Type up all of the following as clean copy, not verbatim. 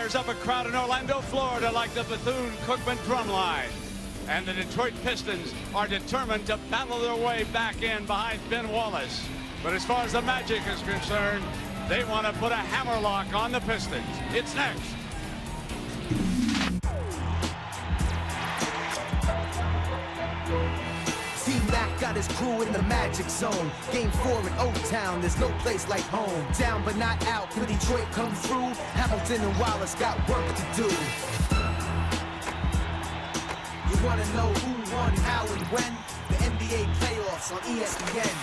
fires up a crowd in Orlando, Florida like the Bethune-Cookman drumline. And the Detroit Pistons are determined to battle their way back in behind Ben Wallace. But as far as the Magic is concerned, they want to put a hammerlock on the Pistons. It's next. TMac got his crew in the Magic Zone. Game 4 in O-Town, there's no place like home. Down but not out, till Detroit come through. Hamilton and Wallace got work to do. You wanna know who won, how, and when? The NBA playoffs on ESPN.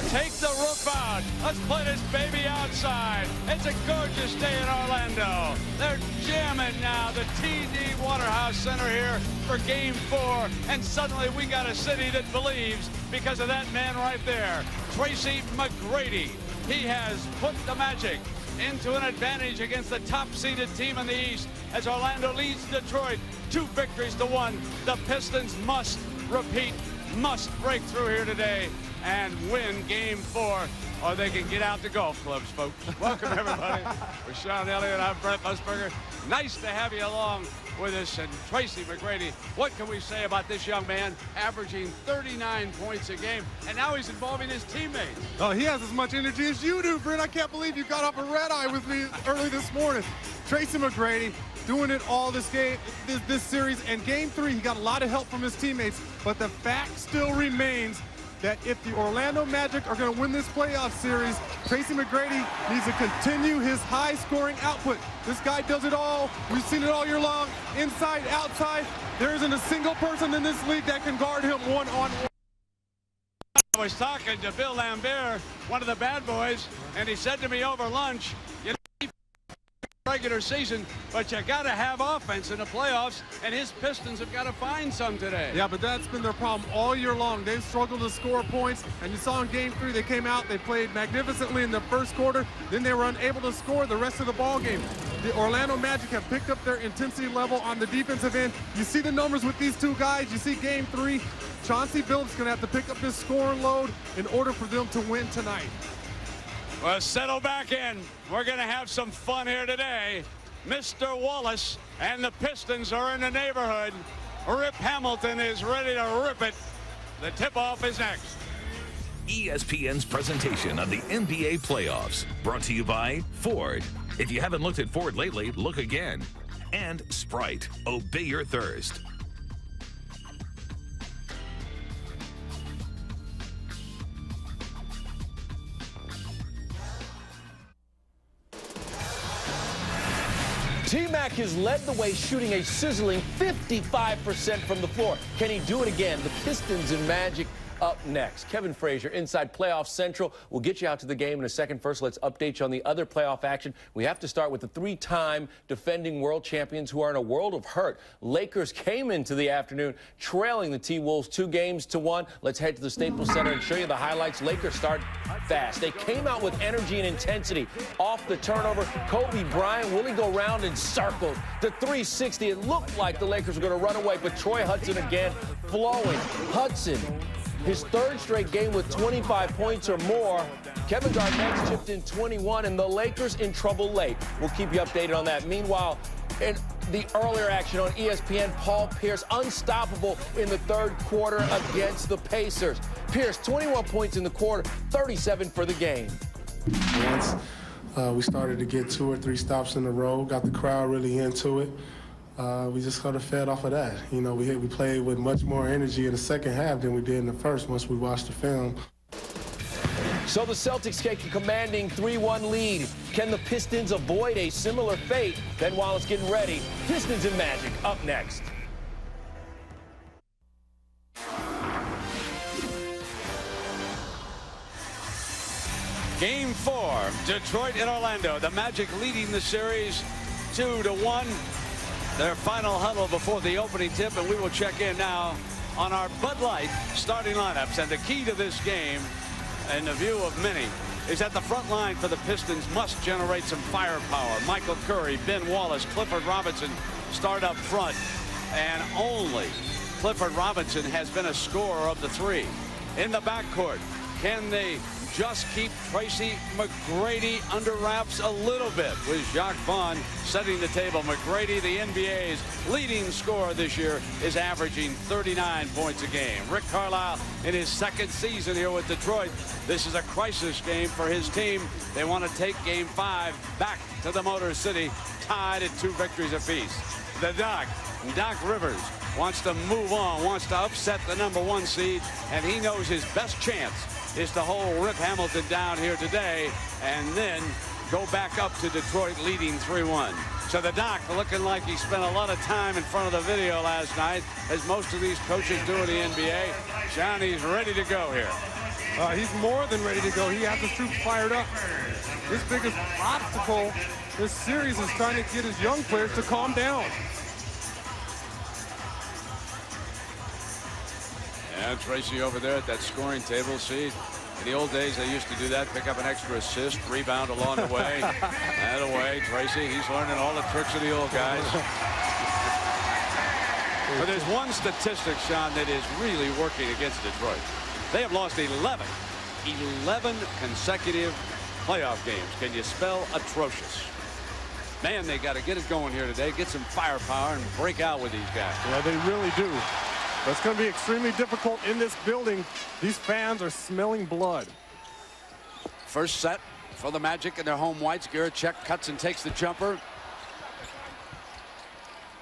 Take the roof out. Let's play this baby outside. It's a gorgeous day in Orlando. They're jamming now. The TD Waterhouse Centre here for Game 4. And suddenly we got a city that believes because of that man right there, Tracy McGrady. He has put the Magic into an advantage against the top-seeded team in the East as Orlando leads Detroit 2 victories to 1. The Pistons must repeat, must break through here today and win Game 4, or they can get out to golf clubs, folks. Welcome, everybody. We're Sean Elliott. I'm Brett Musburger. Nice to have you along with us. And Tracy McGrady, what can we say about this young man averaging 39 points a game, and now he's involving his teammates? Oh, he has as much energy as you do, Brett. I can't believe you got off a red eye with me early this morning. Tracy McGrady doing it all this game, this series. And Game 3, he got a lot of help from his teammates, but the fact still remains that if the Orlando Magic are going to win this playoff series, Tracy McGrady needs to continue his high-scoring output. This guy does it all. We've seen it all year long, inside, outside. There isn't a single person in this league that can guard him one-on-one. I was talking to Bill Lambert, one of the bad boys, and he said to me over lunch, you know, regular season, but you got to have offense in the playoffs, and his Pistons have got to find some today. Yeah, but that's been their problem all year long. They've struggled to score points, and you saw in Game 3, they came out, they played magnificently in the first quarter, then they were unable to score the rest of the ball game. The Orlando Magic have picked up their intensity level on the defensive end. You see the numbers with these two guys. You see Game 3, Chauncey Billups going to have to pick up his scoring load in order for them to win tonight. Well, settle back in. We're going to have some fun here today. Mr. Wallace and the Pistons are in the neighborhood. Rip Hamilton is ready to rip it. The tip-off is next. ESPN's presentation of the NBA playoffs, brought to you by Ford. If you haven't looked at Ford lately, look again. And Sprite, obey your thirst. TMac has led the way, shooting a sizzling 55% from the floor. Can he do it again? The Pistons and Magic up next. Kevin Frazier, inside Playoff Central. We'll get you out to the game in a second. First, let's update you on the other playoff action. We have to start with the 3-time defending world champions who are in a world of hurt. Lakers came into the afternoon trailing the T-Wolves 2-1. Let's head to the Staples Center and show you the highlights. Lakers start fast. They came out with energy and intensity. Off the turnover, Kobe Bryant, will he go round in circles? The 360, it looked like the Lakers were going to run away, but Troy Hudson again flowing. Hudson, his 3rd straight game with 25 points or more. Kevin Garnett's chipped in 21, and the Lakers in trouble late. We'll keep you updated on that. Meanwhile, in the earlier action on ESPN, Paul Pierce unstoppable in the 3rd quarter against the Pacers. Pierce, 21 points in the quarter, 37 for the game. Once we started to get 2 or 3 stops in a row, got the crowd really into it. We just kind of fed off of that. You know, we played with much more energy in the second half than we did in the first once we watched the film. So the Celtics take a commanding 3-1 lead. Can the Pistons avoid a similar fate? Ben Wallace getting ready. Pistons and Magic up next. Game 4, Detroit and Orlando. The Magic leading the series 2-1. Their final huddle before the opening tip, and we will check in now on our Bud Light starting lineups. And the key to this game, in the view of many, is that the front line for the Pistons must generate some firepower. Michael Curry, Ben Wallace, Clifford Robinson start up front, and only Clifford Robinson has been a scorer of the three. In the backcourt, can they just keep Tracy McGrady under wraps a little bit, with Jacques Vaughn setting the table? McGrady, the NBA's leading scorer this year, is averaging 39 points a game. Rick Carlisle in his second season here with Detroit. This is a crisis game for his team. They want to take Game 5 back to the Motor City, tied at 2 victories apiece. The Doc Rivers, wants to move on, wants to upset the #1 seed, and he knows his best chance is to hold Rip Hamilton down here today and then go back up to Detroit leading 3-1. So the Doc looking like he spent a lot of time in front of the video last night, as most of these coaches do in the NBA. Johnny's ready to go here. He's more than ready to go. He has the troops fired up. His biggest obstacle this series is trying to get his young players to calm down. And Tracy over there at that scoring table. See, in the old days, they used to do that, pick up an extra assist, rebound along the way. That away, Tracy, he's learning all the tricks of the old guys. But there's one statistic, Sean, that is really working against Detroit. They have lost 11 consecutive playoff games. Can you spell atrocious? Man, they got to get it going here today, get some firepower, and break out with these guys. Yeah, they really do. But it's going to be extremely difficult in this building. These fans are smelling blood. First set for the Magic in their home whites. Garachek cuts and takes the jumper.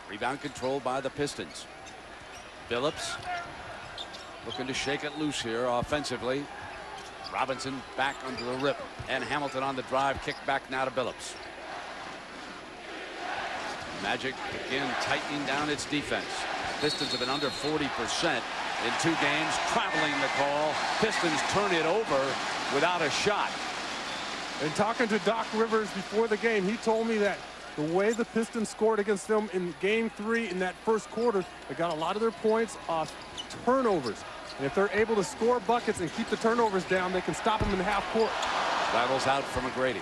Rebound controlled by the Pistons. Billups looking to shake it loose here offensively. Robinson back under the rip, and Hamilton on the drive. Kick back now to Billups. Magic again tightening down its defense. Pistons have been under 40% in 2 games, traveling the call. Pistons turn it over without a shot. And talking to Doc Rivers before the game, he told me that the way the Pistons scored against them in Game 3 in that first quarter, they got a lot of their points off turnovers. And if they're able to score buckets and keep the turnovers down, they can stop them in the half court. Rattles out from McGrady.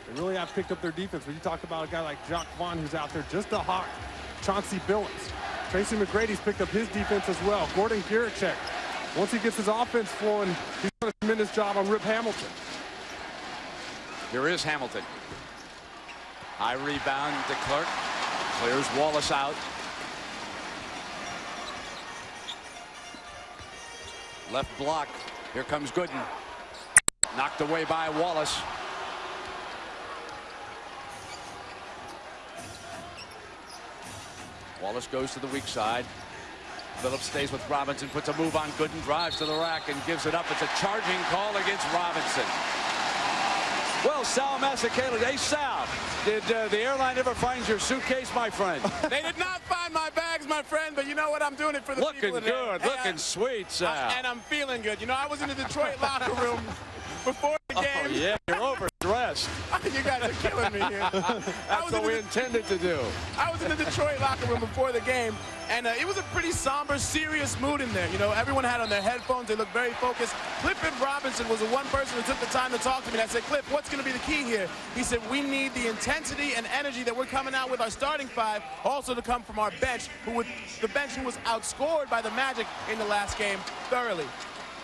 They really have picked up their defense. When you talk about a guy like Jacques Vaughn, who's out there just a hawk. Chauncey Billups. Tracy McGrady's picked up his defense as well. Gordon Garachek. Once he gets his offense flowing, he's done a tremendous job on Rip Hamilton. Here is Hamilton. High rebound to Clark. Clears Wallace out. Left block. Here comes Gooden. Knocked away by Wallace. Wallace goes to the weak side. Billups stays with Robinson, puts a move on Gooden, drives to the rack and gives it up. It's a charging call against Robinson. Well, Sal Masekela, hey Sal, did the airline ever find your suitcase, my friend? They did not find my bags, my friend, but you know what? I'm doing it for the people. Looking good, looking sweet, Sal. And I'm feeling good. You know, I was in the Detroit locker room before the game. Oh, yeah, you're overdressed. You guys are killing me here. That's what we intended to do. I was in the Detroit locker room before the game, and it was a pretty somber, serious mood in there. You know, everyone had on their headphones. They looked very focused. Clifford Robinson was the one person who took the time to talk to me. And I said, Cliff, what's going to be the key here? He said, we need the intensity and energy that we're coming out with our starting 5 also to come from our bench, who was outscored by the Magic in the last game thoroughly.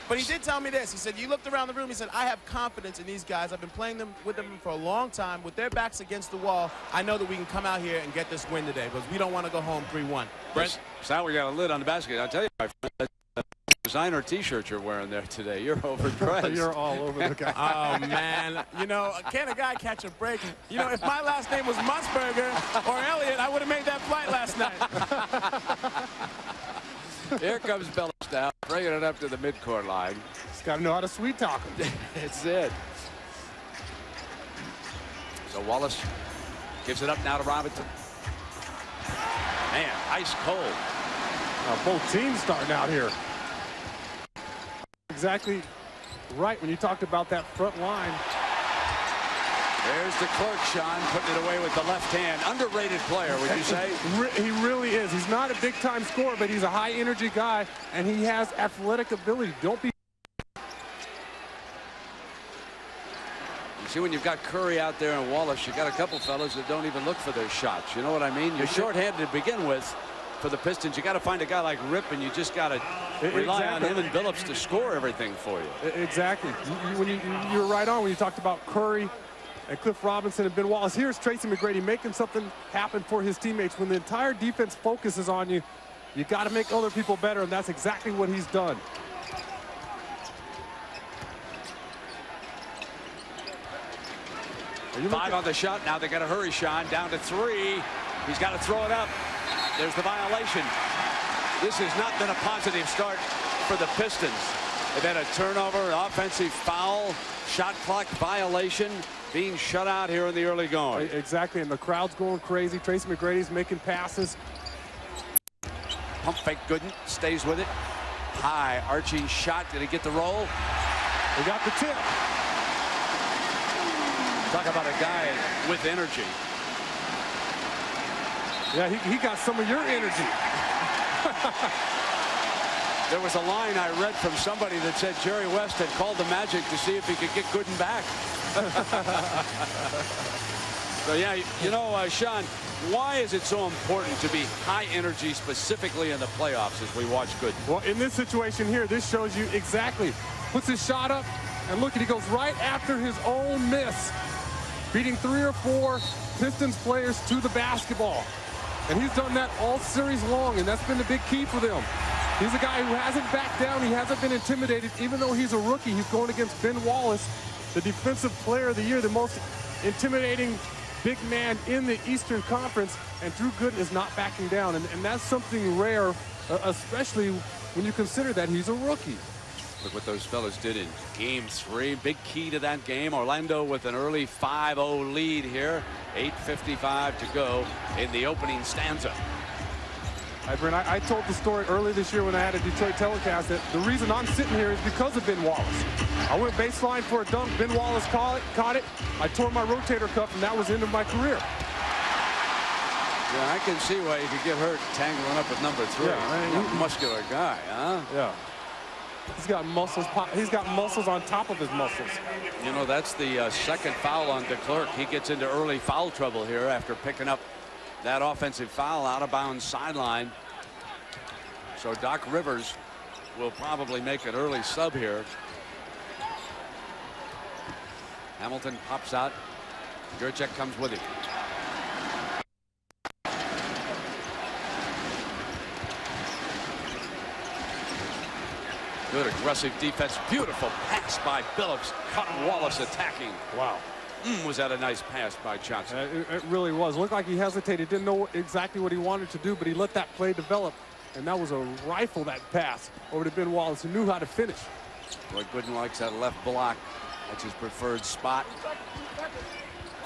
But he did tell me this. He said, you looked around the room. He said, I have confidence in these guys. I've been playing with them for a long time. With their backs against the wall, I know that we can come out here and get this win today, because we don't want to go home 3-1. Brent? Sal, we got a lid on the basket. I'll tell you, my friend, that designer T-shirt you're wearing there today. You're overdressed. You're all over the guy. Oh, man. You know, can a guy catch a break? You know, if my last name was Musburger or Elliott, I would have made that flight last night. Here comes Billups now, bringing it up to the midcourt line. He's got to know how to sweet talk him. That's it. So Wallace gives it up now to Robinson. Man, ice cold. Both teams starting out here. Exactly right when you talked about that front line. There's the Clark, Sean, putting it away with the left hand. Underrated player, would you say? He really is. He's not a big-time scorer, but he's a high-energy guy, and he has athletic ability. Don't be See, when you've got Curry out there and Wallace, you got a couple fellas that don't even look for their shots. You know what I mean? You're shorthanded to begin with for the Pistons. You got to find a guy like Rip, and you just got to rely on him and Billups to score everything for you. Exactly. You're right on when you talked about Curry and Cliff Robinson and Ben Wallace. Here's Tracy McGrady making something happen for his teammates. When the entire defense focuses on you, you got to make other people better, and that's exactly what he's done. Five on the shot. Now they got to hurry, Sean. Down to 3. He's got to throw it up. There's the violation. This has not been a positive start for the Pistons. They've had a turnover, an offensive foul, shot clock violation, being shut out here in the early going. Exactly, and the crowd's going crazy. Tracy McGrady's making passes. Pump fake Gooden, stays with it. High arching shot. Did he get the roll? He got the tip. Talk about a guy with energy. Yeah, he got some of your energy. There was a line I read from somebody that said Jerry West had called the Magic to see if he could get Gooden back. So, yeah, you know, Sean, why is it so important to be high energy specifically in the playoffs as we watch Gooden? Well, in this situation here, this shows you exactly. Puts his shot up, and look, he goes right after his own miss, beating 3 or 4 Pistons players to the basketball. And he's done that all series long, and that's been the big key for them. He's a guy who hasn't backed down. He hasn't been intimidated. Even though he's a rookie, he's going against Ben Wallace, the Defensive Player of the Year, the most intimidating big man in the Eastern Conference, and Drew Gooden is not backing down. And that's something rare, especially when you consider that he's a rookie. Look what those fellas did in game 3. Big key to that game. Orlando with an early 5-0 lead here. 8:55 to go in the opening stanza. Hi, Brent. I told the story earlier this year when I had a Detroit telecast that the reason I'm sitting here is because of Ben Wallace. I went baseline for a dunk. Ben Wallace caught it. I tore my rotator cuff, and that was the end of my career. Yeah, I can see why you could get hurt tangling up with number 3. Yeah, a muscular guy, huh? Yeah. He's got muscles. He's got muscles on top of his muscles. You know, that's the second foul on DeClerc. He gets into early foul trouble here after picking up that offensive foul out of bounds sideline. So Doc Rivers will probably make an early sub here. Hamilton pops out. Jurczyk comes with him. Good aggressive defense. Beautiful pass by Billups. Caught Wallace attacking. Wow. Was that a nice pass by Chauncey? It really was. Looked like he hesitated. Didn't know exactly what he wanted to do, but he let that play develop. And that was a rifle, that pass over to Ben Wallace, who knew how to finish. Boy, Gooden likes that left block. That's his preferred spot.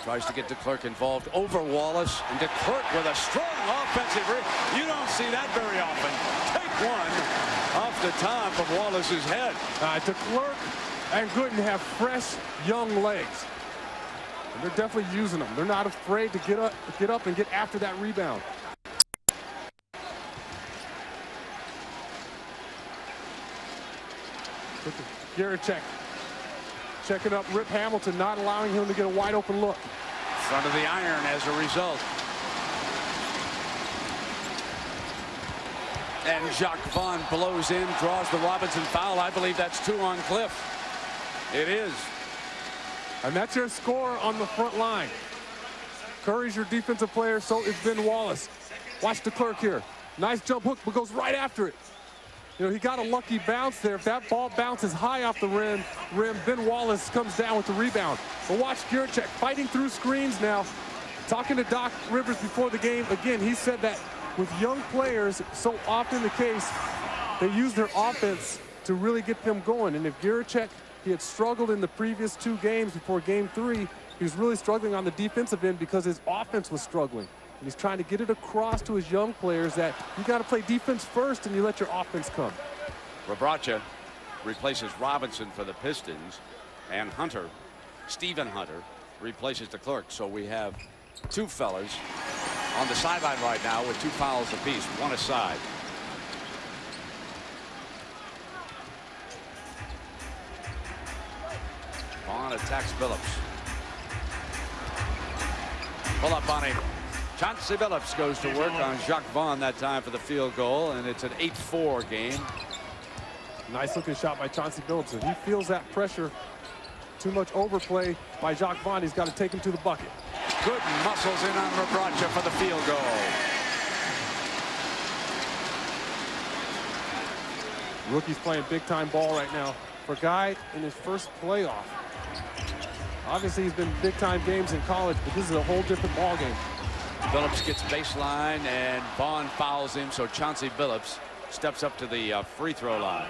Tries to get DeClerc involved over Wallace. And DeClerc with a strong offensive read. You don't see that very often. Take one off the top of Wallace's head. DeClerc and Gooden have fresh, young legs. And they're definitely using them. They're not afraid to get up and get after that rebound. Jurczyk checking up Rip Hamilton, not allowing him to get a wide open look. Front of the iron as a result. And Jacques Vaughn blows in, draws the Robinson foul. I believe that's 2 on Cliff. It is. And that's your score on the front line. Curry's your defensive player, so is Ben Wallace. Watch DeClerc here. Nice jump hook, but goes right after it. You know, he got a lucky bounce there. If that ball bounces high off the rim, Ben Wallace comes down with the rebound. But watch Jurczyk fighting through screens now. Talking to Doc Rivers before the game, again, he said that with young players, so often the case, they use their offense to really get them going. And if Jurczyk, he had struggled in the previous 2 games before game 3, he was really struggling on the defensive end because his offense was struggling. And he's trying to get it across to his young players that you got to play defense first and you let your offense come. Rabracha replaces Robinson for the Pistons, and Stephen Hunter, replaces DeClerc. So we have 2 fellas on the sideline right now with 2 fouls apiece, 1 aside. Vaughn attacks Billups. Pull up on him. Chauncey Billups goes to work on Jacques Vaughn that time for the field goal, and it's an 8-4 game. Nice looking shot by Chauncey Billups. If he feels that pressure, too much overplay by Jacques Vaughn, he's got to take him to the bucket. Gooden muscles in on Rebracha for the field goal. Rookie's playing big-time ball right now. For a guy in his first playoff, obviously he's been big-time games in college, but this is a whole different ball game. Billups gets baseline, and Vaughn fouls him, so Chauncey Billups steps up to the free throw line.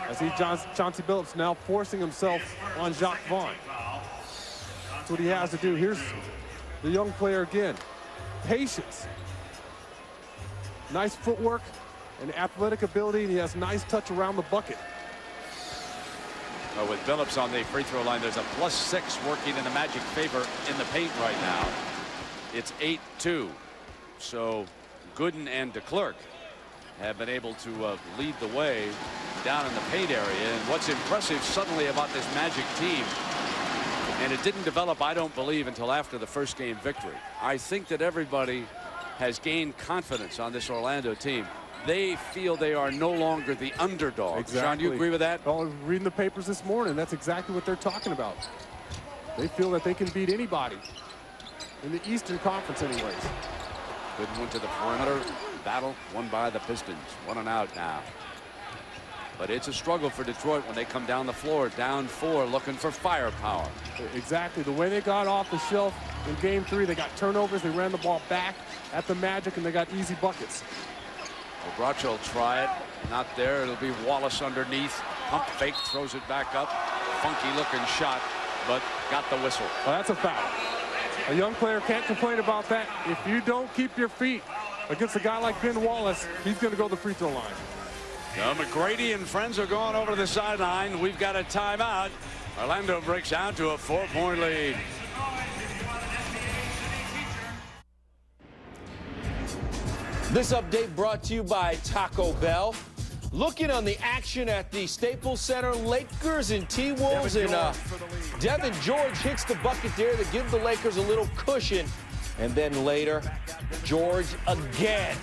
I see Chauncey Billups now forcing himself on Jacques Vaughn. That's what he has to do. Here's the young player again. Patience. Nice footwork and athletic ability, and he has nice touch around the bucket. With Billups on the free throw line, there's a +6 working in the Magic favor in the paint right now. It's 8-2. So Gooden and DeClercq have been able to lead the way down in the paint area. And what's impressive suddenly about this Magic team, and it didn't develop, I don't believe, until after the first game victory. I think that everybody has gained confidence on this Orlando team. They feel they are no longer the underdog. Exactly. Sean, you agree with that? Oh, reading the papers this morning, that's exactly what they're talking about. They feel that they can beat anybody in the Eastern Conference anyways. Gooden went to the perimeter. Battle won by the Pistons. 1 and out now. But it's a struggle for Detroit when they come down the floor, down 4, looking for firepower. Exactly. The way they got off the shelf in game 3, they got turnovers, they ran the ball back at the Magic, and they got easy buckets. Rebracha will try it. Not there. It'll be Wallace underneath. Pump fake, throws it back up. Funky looking shot, but got the whistle. Well, that's a foul. A young player can't complain about that. If you don't keep your feet against a guy like Ben Wallace, he's going to go to the free throw line. Now McGrady and friends are going over to the sideline. We've got a timeout. Orlando breaks down to a 4-point lead. This update brought to you by Taco Bell. Looking on the action at the Staples Center, Lakers and T-Wolves, and Devin George hits the bucket there to give the Lakers a little cushion. And then later, George again.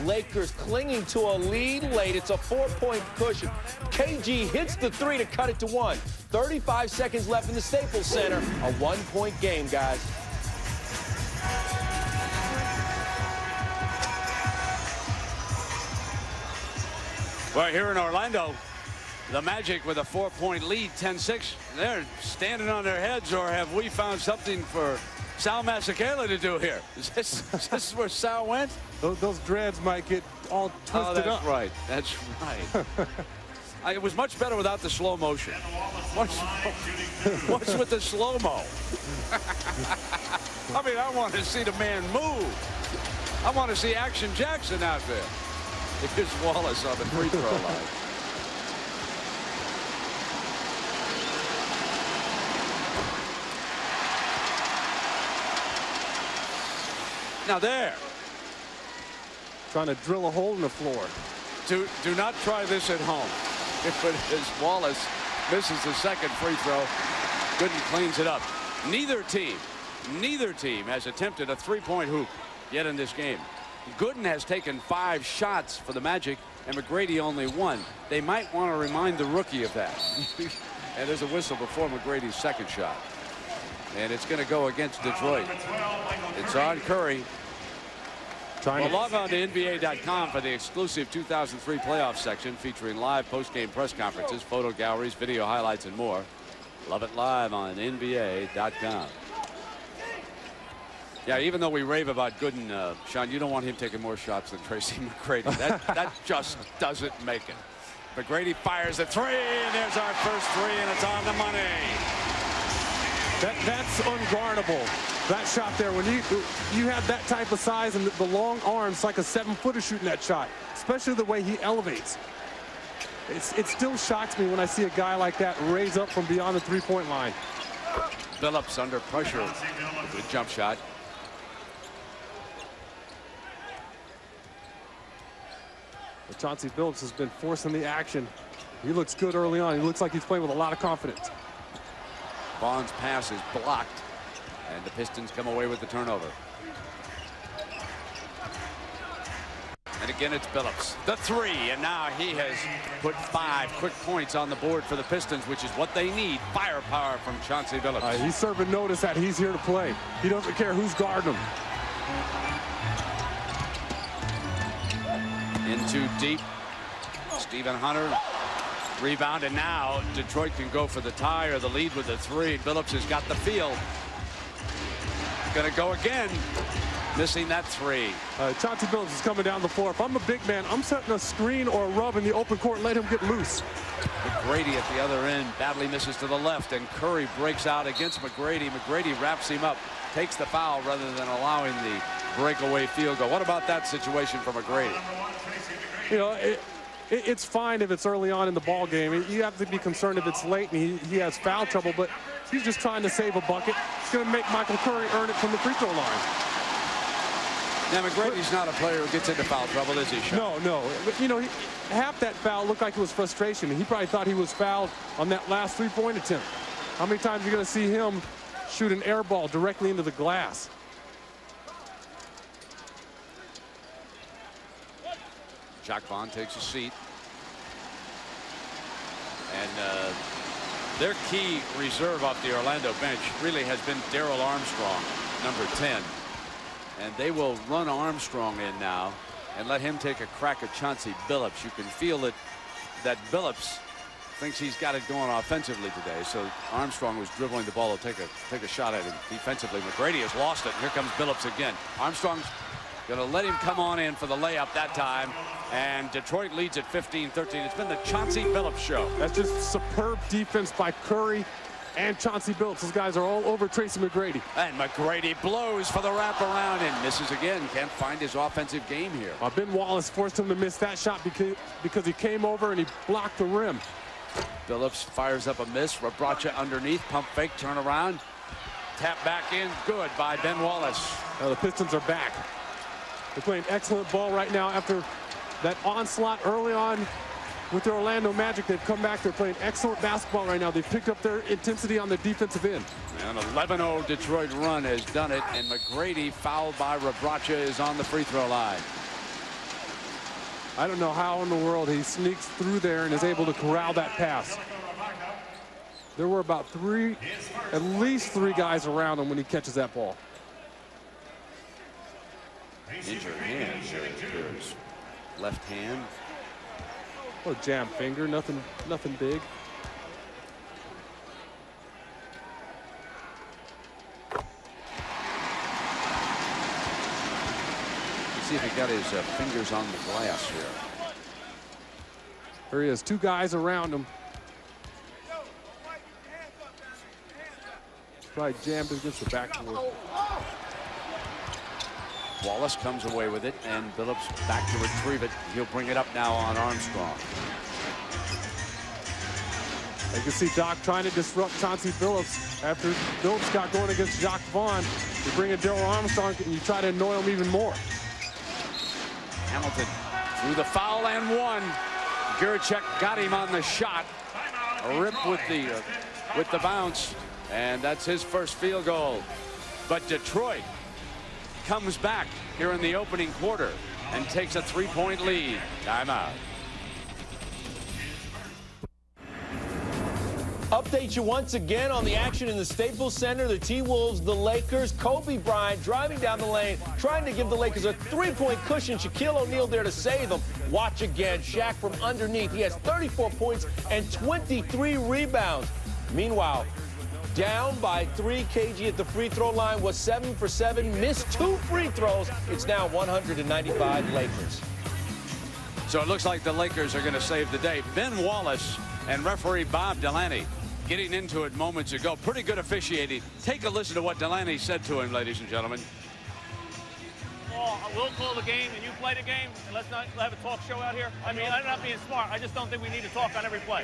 Lakers clinging to a lead late. It's a 4-point cushion. KG hits the 3 to cut it to 1. 35 seconds left in the Staples Center. A 1-point game, guys. Well, here in Orlando, the Magic with a 4-point lead, 10-6. They're standing on their heads, or have we found something for Sal Masekela to do here? Is this where Sal went? Those dreads might get all twisted up. Right. That's right. It was much better without the slow motion. What's with the slow-mo? I mean, I want to see the man move. I want to see Action Jackson out there. Here's Wallace on the free throw line. Now there. Trying to drill a hole in the floor. Do not try this at home. If it is Wallace misses the second free throw, Gooden cleans it up. Neither team has attempted a 3-point hoop yet in this game. Gooden has taken 5 shots for the Magic, and McGrady only 1. They might want to remind the rookie of that. And there's a whistle before McGrady's second shot. And it's going to go against Detroit. It's on Curry. Well, log on to NBA.com for the exclusive 2003 playoff section featuring live post-game press conferences, photo galleries, video highlights, and more. Love it live on NBA.com. Yeah, even though we rave about Gooden, Sean, you don't want him taking more shots than Tracy McGrady. That just doesn't make it. McGrady fires the 3, and there's our first 3, and it's on the money. That's unguardable. That shot there, when you have that type of size and the long arms, like a 7-footer shooting that shot, especially the way he elevates. It still shocks me when I see a guy like that raise up from beyond the 3-point line. Billups under pressure. A good jump shot. But Chauncey Billups has been forcing the action. He looks good early on. He looks like he's playing with a lot of confidence. Vaughn's pass is blocked. And the Pistons come away with the turnover. And again, it's Billups. The three, and now he has put 5 quick points on the board for the Pistons, which is what they need. Firepower from Chauncey Billups. He's serving notice that he's here to play. He doesn't care who's guarding him. In too deep. Stephen Hunter. Rebound, and now Detroit can go for the tie or the lead with the 3. Billups has got the feel. Gonna go again. Missing that 3. Chauncey Billups is coming down the floor. If I'm a big man, I'm setting a screen or a rub in the open court and let him get loose. McGrady at the other end badly misses to the left, and Curry breaks out against McGrady. McGrady wraps him up, takes the foul rather than allowing the breakaway field goal. What about that situation for McGrady? You know, it's fine if it's early on in the ball game. You have to be concerned if it's late and he has foul trouble, but he's just trying to save a bucket. It's going to make Michael Curry earn it from the free throw line. Now, McGrady's not a player who gets into foul trouble, is he, Sean? No. You know, half that foul looked like it was frustration. He probably thought he was fouled on that last three-point attempt. How many times are you going to see him shoot an air ball directly into the glass? Jacques Vaughn takes a seat. And their key reserve off the Orlando bench really has been Darrell Armstrong, number 10. And they will run Armstrong in now and let him take a crack at Chauncey Billups. You can feel that Billups thinks he's got it going offensively today. So Armstrong was dribbling the ball to take a shot at him defensively. McGrady has lost it. Here comes Billups again. Armstrong's going to let him come on in for the layup that time. And Detroit leads at 15-13. It's been the Chauncey Billups show. That's just superb defense by Curry and Chauncey Billups. Those guys are all over Tracy McGrady. And McGrady blows for the wraparound and misses again. Can't find his offensive game here. Ben Wallace forced him to miss that shot because he came over and he blocked the rim. Billups fires up a miss. Rabracha underneath. Pump fake. Turn around. Tap back in. Good by Ben Wallace. Now the Pistons are back. They're playing excellent ball right now after that onslaught early on with the Orlando Magic. They've come back. They're playing excellent basketball right now. They've picked up their intensity on the defensive end. An 11-0 Detroit run has done it, and McGrady, fouled by Rabracha, is on the free throw line. I don't know how in the world he sneaks through there and is able to corral that pass. There were about at least three guys around him when he catches that ball. Injured hand here it appears. Left hand. Oh, jam finger, nothing big. Let's see if he got his fingers on the glass here. There he is, two guys around him. Probably jammed against the backboard. Wallace comes away with it, and Billups back to retrieve it. He'll bring it up now on Armstrong. You can see Doc trying to disrupt Chauncey Billups. After Billups got going against Jacques Vaughn, you bring in Darrell Armstrong and you try to annoy him even more. Hamilton through the foul and one. Gurchek got him on the shot. A rip with the bounce, and that's his first field goal. But Detroit comes back here in the opening quarter and takes a 3-point lead. Timeout. Update you once again on the action in the Staples Center. The T-Wolves, the Lakers. Kobe Bryant driving down the lane, trying to give the Lakers a 3-point cushion. Shaquille O'Neal there to save them. Watch again. Shaq from underneath. He has 34 points and 23 rebounds. Meanwhile, down by 3, KG at the free throw line was 7 for 7, missed 2 free throws. It's now 195 Lakers. So it looks like the Lakers are going to save the day. Ben Wallace and referee Bob Delaney getting into it moments ago. Pretty good officiating. Take a listen to what Delaney said to him, ladies and gentlemen. We'll call the game and you play the game, and let's not have a talk show out here. I mean, I'm not being smart. I just don't think we need to talk on every play.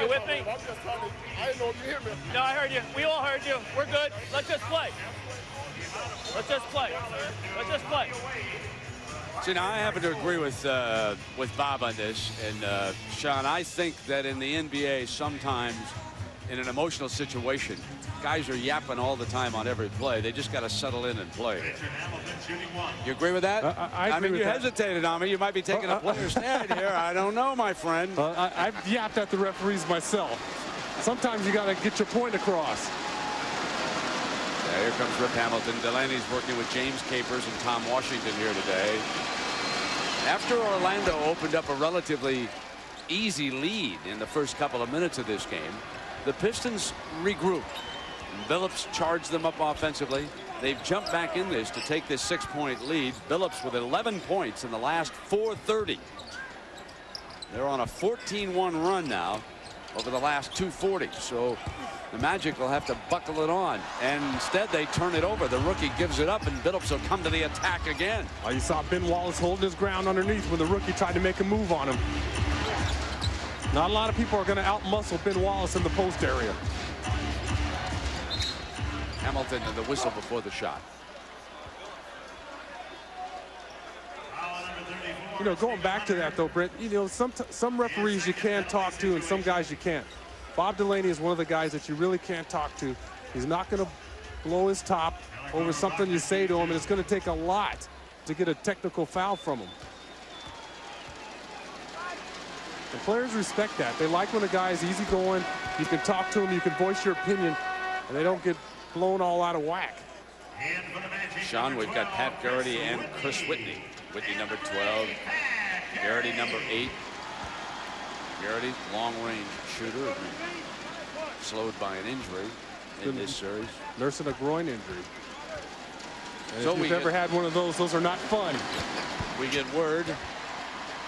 You with me? I'm just trying to, I didn't know if you hear me. No, I heard you. We all heard you. We're good. Let's just play. Let's just play. Let's just play. See, now I happen to agree with Bob on this, and Sean, I think that in the NBA sometimes in an emotional situation, guys are yapping all the time on every play. They just got to settle in and play. You agree with that? I mean, agree you with that. hesitated on me. You might be taking a player stand here. I don't know, my friend. I've yapped at the referees myself. Sometimes you got to get your point across. Yeah, here comes Rip Hamilton. Delaney's working with James Capers and Tom Washington here today. After Orlando opened up a relatively easy lead in the first couple of minutes of this game, the Pistons regrouped. Billups charged them up offensively. They've jumped back in this to take this 6-point lead. Billups with 11 points in the last 4:30. They're on a 14-1 run now over the last 240. So the Magic will have to buckle it on, and instead they turn it over. The rookie gives it up, and Billups will come to the attack again. You saw Ben Wallace holding his ground underneath when the rookie tried to make a move on him. Not a lot of people are going to outmuscle Ben Wallace in the post area. Hamilton and the whistle before the shot. You know, going back to that though, Brent, you know, some referees you can talk to and some guys you can't. Bob Delaney is one of the guys that you really can't talk to. He's not going to blow his top over something you say to him, and it's going to take a lot to get a technical foul from him. And players respect that. They like when a guy is easygoing. You can talk to him, you can voice your opinion, and they don't get blown all out of whack. Sean, we've got Pat Garrity and Chris Whitney. Whitney number 12, Garrity number 8. Garrity, long-range shooter, slowed by an injury in this series. Nursing a groin injury. And So if you've ever had one of those are not fun. We get word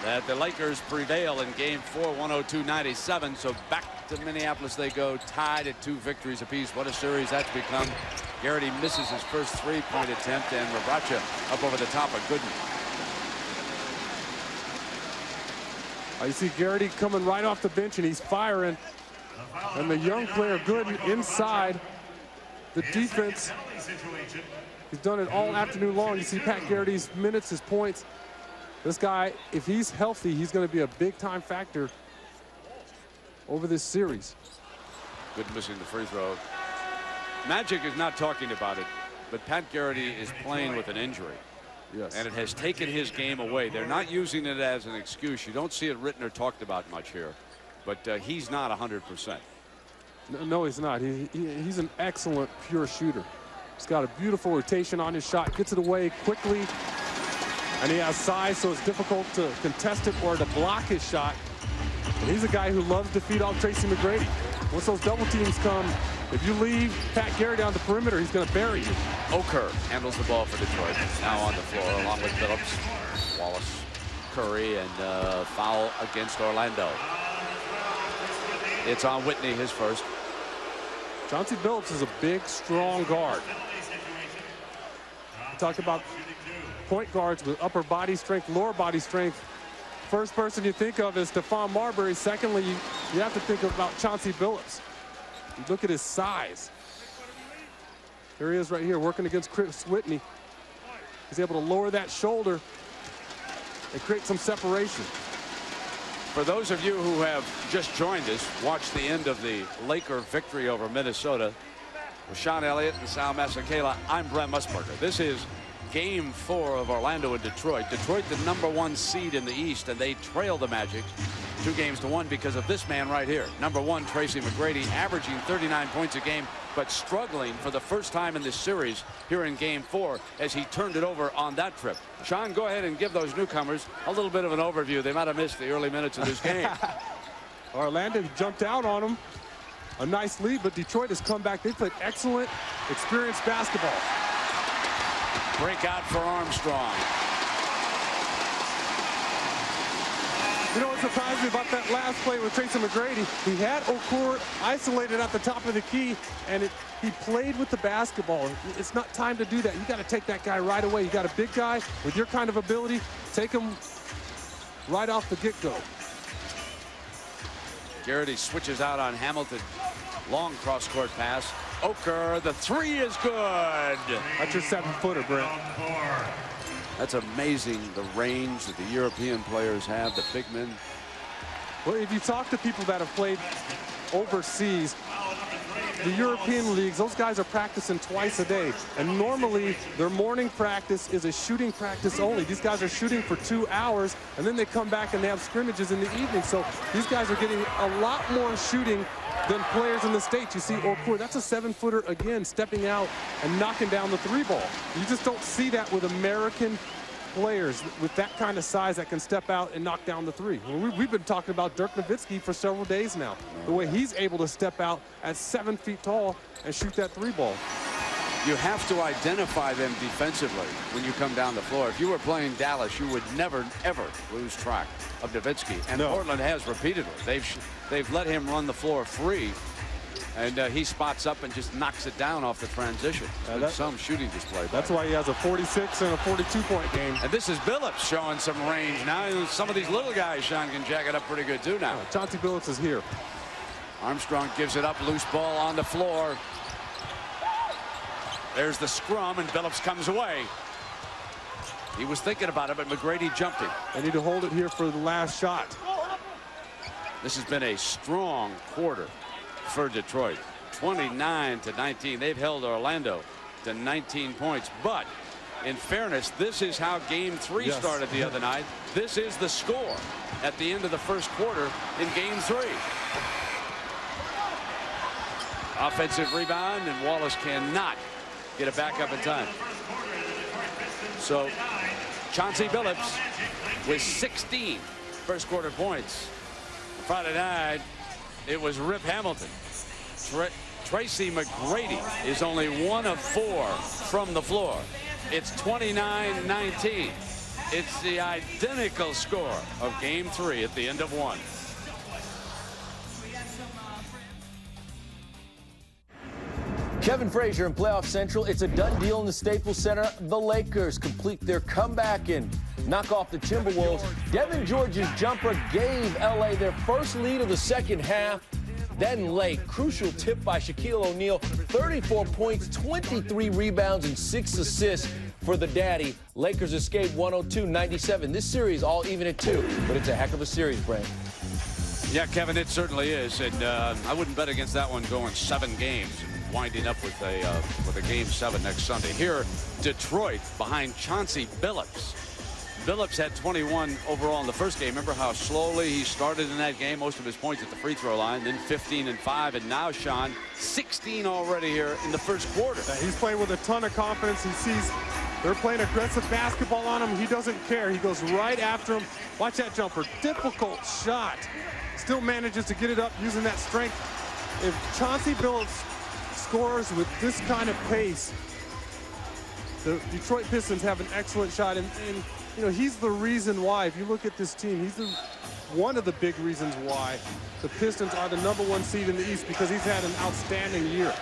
that the Lakers prevail in Game 4, 102-97. So back to Minneapolis they go, tied at 2 victories apiece. What a series that's become. Garrity misses his first 3-point attempt, and Rabracha up over the top of Gooden. You see Garrity coming right off the bench, and he's firing. And the young player Gooden inside the defense. He's done it all afternoon long. You see Pat Garrity's minutes, his points. This guy, if he's healthy, he's going to be a big-time factor over this series. Gooden missing the free throw. Magic is not talking about it, but Pat Garrity is playing with an injury. Yes. And it has taken his game away. They're not using it as an excuse. You don't see it written or talked about much here. But he's not 100%. No, he's not. He's an excellent pure shooter. He's got a beautiful rotation on his shot. Gets it away quickly. And he has size, so it's difficult to contest it or to block his shot. And he's a guy who loves to feed off Tracy McGrady. Once those double teams come, if you leave Pat Garrity on the perimeter, he's going to bury you. Oker handles the ball for Detroit. Now on the floor along with Billups, Wallace, Curry, and foul against Orlando. It's on Whitney, his first. Chauncey Billups is a big, strong guard. We talked about point guards with upper body strength, lower body strength. First person you think of is Stephon Marbury. Secondly, you have to think about Chauncey Billups. You look at his size. There he is right here working against Chris Whitney. He's able to lower that shoulder and create some separation. For those of you who have just joined us, watch the end of the Laker victory over Minnesota with Sean Elliott and Sal Masekela. I'm Brent Musburger. This is Game 4 of Orlando and Detroit. Detroit, the #1 seed in the East, and they trail the Magic 2-1 because of this man right here. #1, Tracy McGrady, averaging 39 points a game, but struggling for the first time in this series here in Game 4 as he turned it over on that trip. Sean, go ahead and give those newcomers a little bit of an overview. They might have missed the early minutes of this game. Orlando jumped out on him. A nice lead, but Detroit has come back. They played excellent, experienced basketball. Breakout for Armstrong. You know what surprised me about that last play with Tracy McGrady? He had Okur isolated at the top of the key, and he played with the basketball. It's not time to do that. You got to take that guy right away. You got a big guy with your kind of ability. Take him right off the get-go. Garrity switches out on Hamilton. Long cross-court pass. Oker, the 3 is good. That's your 7-footer, Brent. That's amazing, the range that the European players have, the big men. Well, if you talk to people that have played overseas, the European leagues, those guys are practicing twice a day. And normally, their morning practice is a shooting practice only. These guys are shooting for 2 hours, and then they come back and they have scrimmages in the evening. So these guys are getting a lot more shooting than players in the States. You see Okur, that's a 7-footer again, stepping out and knocking down the 3-ball. You just don't see that with American players with that kind of size that can step out and knock down the 3. We've been talking about Dirk Nowitzki for several days now. The way he's able to step out at 7 feet tall and shoot that 3-ball. You have to identify them defensively when you come down the floor. If you were playing Dallas, you would never, ever lose track of Nowitzki. And Portland has repeatedly. They've let him run the floor free. And he spots up and just knocks it down off the transition. That's some shooting display. That's why he has a 46 and a 42-point game. And this is Billups showing some range now. Some of these little guys, Sean, can jack it up pretty good too now. Chauncey Billups is here. Armstrong gives it up, loose ball on the floor. There's the scrum, and Billups comes away. He was thinking about it, but McGrady jumped him. They need to hold it here for the last shot. This has been a strong quarter for Detroit. 29-19. They've held Orlando to 19 points. But in fairness, this is how game 3 started the other night. This is the score at the end of the first quarter in game 3. Offensive rebound, and Wallace cannot get it back up in time. So Chauncey Billups with 16 first quarter points. Friday night, it was Rip Hamilton. Tracy McGrady is only 1 of 4 from the floor. It's 29-19. It's the identical score of game 3 at the end of 1. Kevin Frazier in Playoff Central. It's a done deal in the Staples Center. The Lakers complete their comeback and knock off the Timberwolves. Devin George's jumper gave LA their first lead of the second half. Then late, crucial tip by Shaquille O'Neal. 34 points, 23 rebounds, and 6 assists for the daddy. Lakers escape 102-97. This series all even at 2, but it's a heck of a series, Brent. Yeah, Kevin, it certainly is. And I wouldn't bet against that one going 7 games. Winding up with a game 7 next Sunday. Here, Detroit behind Chauncey Billups. Billups had 21 overall in the first game. Remember how slowly he started in that game? Most of his points at the free throw line. Then 15 and 5, and now Sean 16 already here in the first quarter. He's playing with a ton of confidence. He sees they're playing aggressive basketball on him. He doesn't care. He goes right after him. Watch that jumper. Difficult shot. Still manages to get it up using that strength. If Chauncey Billups scores with this kind of pace, the Detroit Pistons have an excellent shot, and you know, he's the reason why. If you look at this team, he's one of the big reasons why the Pistons are the #1 seed in the East, because he's had an outstanding year.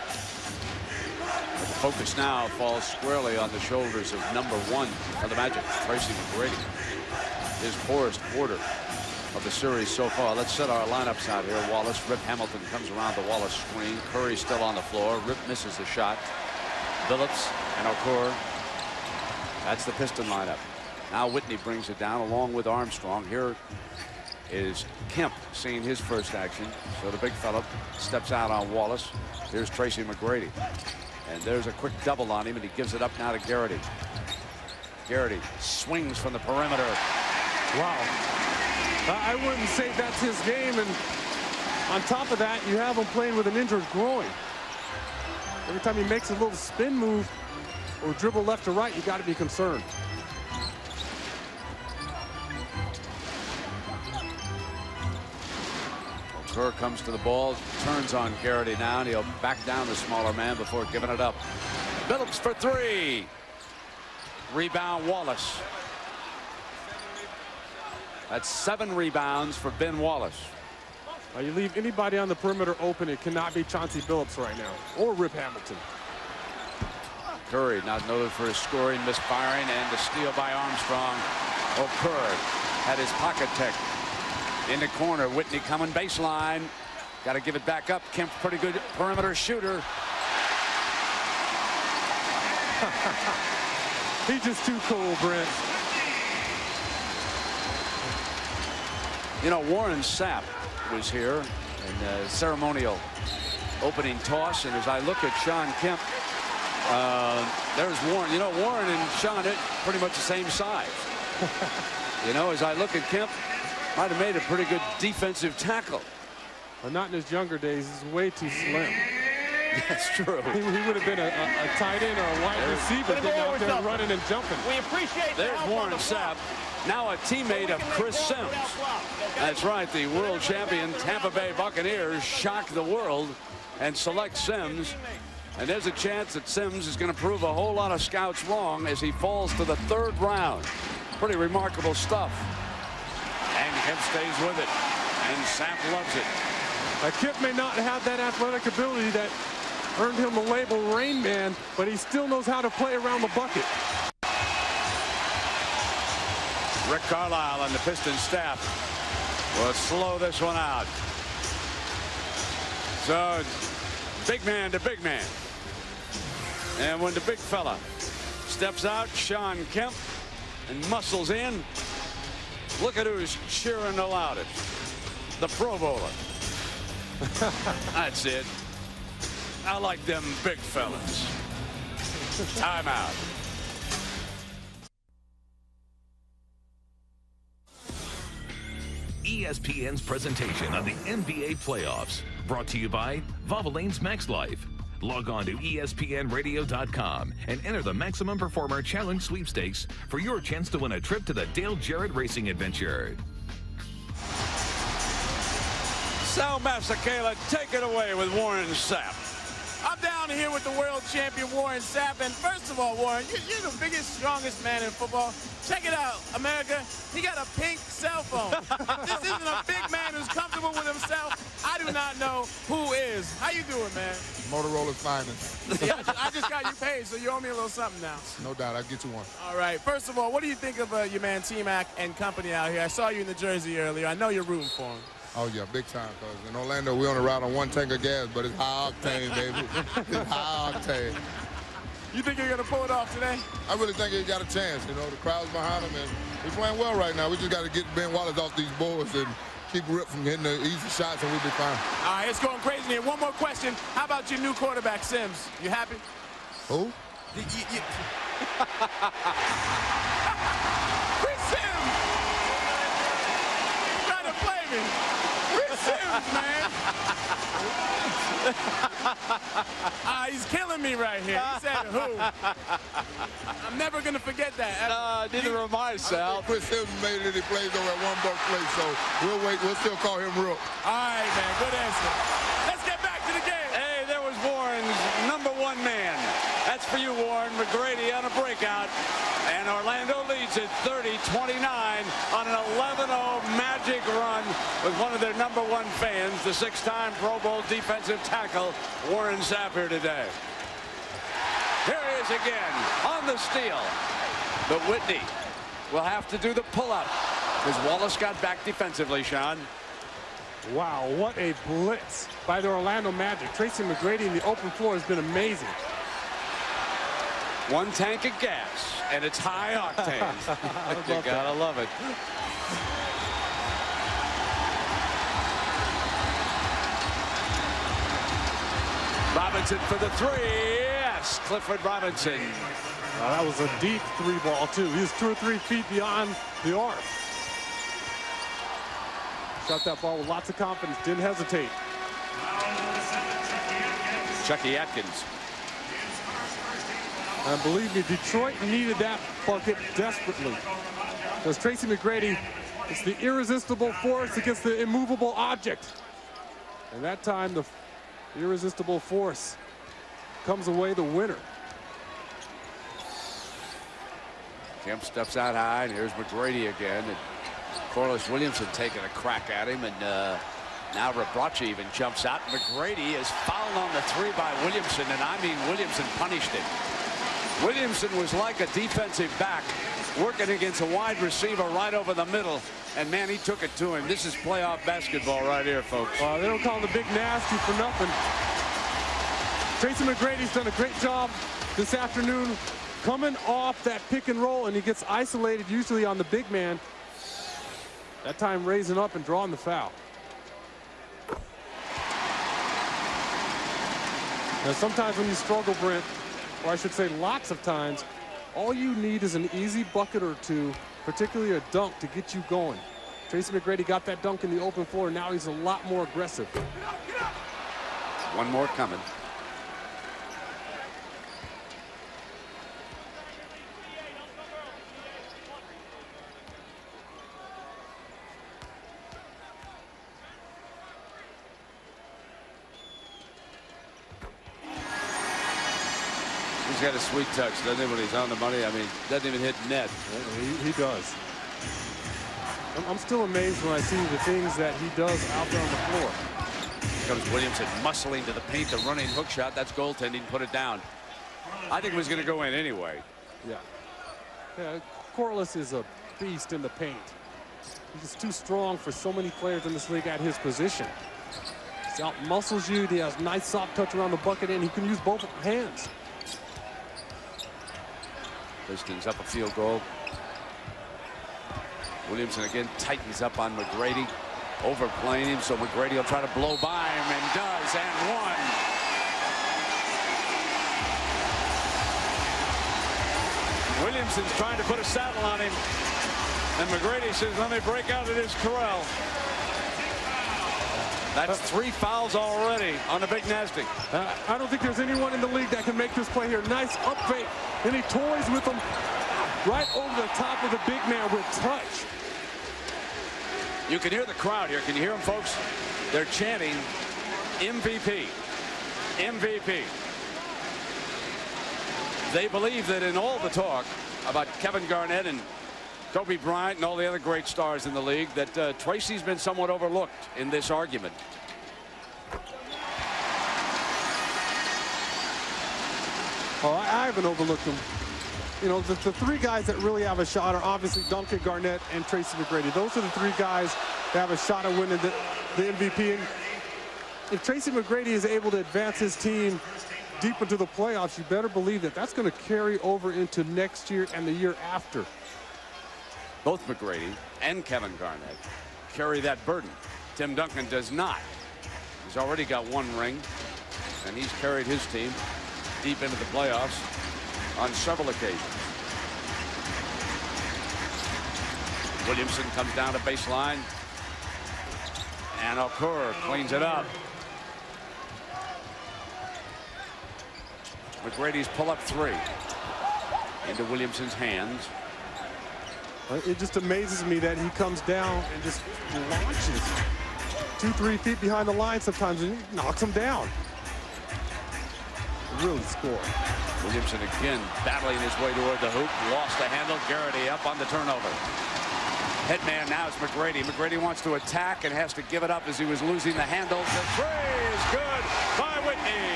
The focus now falls squarely on the shoulders of #1 of the Magic, Tracy McGrady. His poorest quarter of the series so far. Let's set our lineups out here. Wallace, Rip Hamilton comes around the Wallace screen. Curry still on the floor. Rip misses the shot. Billups and Okur. That's the Piston lineup. Now Whitney brings it down along with Armstrong. Here is Kemp seeing his first action. So the big fella steps out on Wallace. Here's Tracy McGrady. And there's a quick double on him, and he gives it up now to Garrity. Garrity swings from the perimeter. Wow. I wouldn't say that's his game, and on top of that, you have him playing with an injured groin. Every time he makes a little spin move or dribble left to right, you got to be concerned. Kerr comes to the ball, turns on Garrity now, and he'll back down the smaller man before giving it up. Billups for 3. Rebound Wallace. That's 7 rebounds for Ben Wallace. You leave anybody on the perimeter open, it cannot be Chauncey Billups right now, or Rip Hamilton. Curry not noted for his scoring, misfiring, and the steal by Armstrong. Curry had his pocket tech in the corner. Whitney coming baseline. Got to give it back up. Kemp's pretty good perimeter shooter. He's just too cool, Brent. You know, Warren Sapp was here in ceremonial opening toss. And as I look at Sean Kemp, there's Warren. You know, Warren and Sean are pretty much the same size. You know, as I look at Kemp, might have made a pretty good defensive tackle. Well, not in his younger days. He's way too slim. That's true. He would have been a tight end or a wide receiver getting out there running and jumping. We appreciate There's Warren Sapp, now a teammate of Chris Sims. That's right, the world champion Tampa Bay Buccaneers shock the world and select Sims. And there's a chance that Sims is going to prove a whole lot of scouts wrong as he falls to the 3rd round. Pretty remarkable stuff. And Kemp stays with it. And Sapp loves it. Kemp may not have that athletic ability that earned him the label Rain Man, but he still knows how to play around the bucket. Rick Carlisle and the Pistons staff will slow this one out. So big man to big man. And when the big fella steps out, Sean Kemp, and muscles in, look at who's cheering the loudest. The Pro Bowler. That's it. I like them big fellas. Timeout. ESPN's presentation of the NBA playoffs, brought to you by Valvoline's Max Life. Log on to ESPNradio.com and enter the Maximum Performer Challenge sweepstakes for your chance to win a trip to the Dale Jarrett Racing Adventure. Sal Masekela, take it away with Warren Sapp. I'm down here with the world champion Warren Sapp, and first of all, Warren, you're the biggest, strongest man in football. Check it out, America. He got a pink cell phone. This isn't a big man who's comfortable with himself. I do not know who is. How you doing, man? Motorola's finest. Yeah, I just got you paid, so you owe me a little something now. No doubt, I'll get you one. All right. First of all, what do you think of your man T-Mac and company out here? I saw you in the jersey earlier. I know you're rooting for him. Oh, yeah, big time, because in Orlando, we only ride on 1 tank of gas, but it's high octane, baby. It's high octane. You think you're going to pull it off today? I really think he got a chance. You know, the crowd's behind him, and we're playing well right now. We just got to get Ben Wallace off these boards and keep Rip from hitting the easy shots, and we'll be fine. All right, it's going crazy here. One more question. How about your new quarterback, Sims? You happy? Who? Chris Sims! You're trying to play me. Chris Sims, man. He's killing me right here. He said who? I'm never going to forget that. Neither am I, Sal. Chris Sims made it. He plays over at One Buck Place, so we'll wait. We'll still call him Rook. All right, man. Good answer. Let's get back to the game. Hey, there was Warren's #1 man. That's for you, Warren. McGrady on a breakout. And Orlando leads at 30-29 on an 11-0 Magic run with one of their #1 fans, the 6-time Pro Bowl defensive tackle, Warren Sapp, here today. Here he is again on the steal. But Whitney will have to do the pull-up because Wallace got back defensively, Sean. Wow, what a blitz by the Orlando Magic. Tracy McGrady in the open floor has been amazing. 1 tank of gas, and it's high octane. You gotta love it. Robinson for the 3. Yes, Clifford Robinson. That was a deep 3 ball, too. He was 2 or 3 feet beyond the arc. Shot that ball with lots of confidence, didn't hesitate. Chucky Atkins. And believe me, Detroit needed that bucket desperately. Because Tracy McGrady is the irresistible force against the immovable object. And that time, the irresistible force comes away the winner. Kemp steps out high, and here's McGrady again. And Corliss Williamson taking a crack at him, and now Rebrace even jumps out. McGrady is fouled on the 3 by Williamson, and I mean Williamson punished him. Williamson was like a defensive back working against a wide receiver right over the middle, and man, he took it to him. This is playoff basketball right here, folks. They don't call him the Big Nasty for nothing. Tracy McGrady's done a great job this afternoon coming off that pick and roll, and he gets isolated usually on the big man. That time raising up and drawing the foul. Now, sometimes when you struggle, Brent, or I should say lots of times, all you need is an easy bucket or two, particularly a dunk, to get you going. Tracy McGrady got that dunk in the open floor. Now he's a lot more aggressive. One more coming. He's got a sweet touch, doesn't he, when he's on the money? I mean, doesn't even hit net. He does. I'm still amazed when I see the things that he does out there on the floor. Here comes Williamson muscling to the paint, the running hook shot. That's goaltending. Put it down. I think it was going to go in anyway. Yeah, Corliss is a beast in the paint. He's just too strong for so many players in this league at his position. He out muscles you. He has nice soft touch around the bucket, and he can use both hands. Pistons up a field goal. Williamson again tightens up on McGrady, overplaying him, so McGrady will try to blow by him, and does, and one. Williamson's trying to put a saddle on him, and McGrady says, let me break out of this corral. That's 3 fouls already on the big nasty. I don't think there's anyone in the league that can make this play here. Nice up fake, and he toys with him right over the top of the big man with touch. You can hear the crowd here. Can you hear them, folks? They're chanting MVP. MVP. They believe that in all the talk about Kevin Garnett and Kobe Bryant and all the other great stars in the league, that Tracy's been somewhat overlooked in this argument. Oh, I haven't overlooked him. You know, the 3 guys that really have a shot are obviously Duncan, Garnett, and Tracy McGrady. Those are the 3 guys that have a shot at winning the MVP. And if Tracy McGrady is able to advance his team deep into the playoffs, you better believe that that's going to carry over into next year and the year after. Both McGrady and Kevin Garnett carry that burden. Tim Duncan does not. He's already got 1 ring, and he's carried his team deep into the playoffs on several occasions. Williamson comes down to baseline, and Okur cleans it up. McGrady's pull-up 3 into Williamson's hands. It just amazes me that he comes down and just launches 2-3 feet behind the line sometimes, and he knocks him down. Really score. Williamson again battling his way toward the hoop. Lost the handle. Garrity up on the turnover. Headman now is McGrady. McGrady wants to attack and has to give it up as he was losing the handle. The 3 is good by Whitney.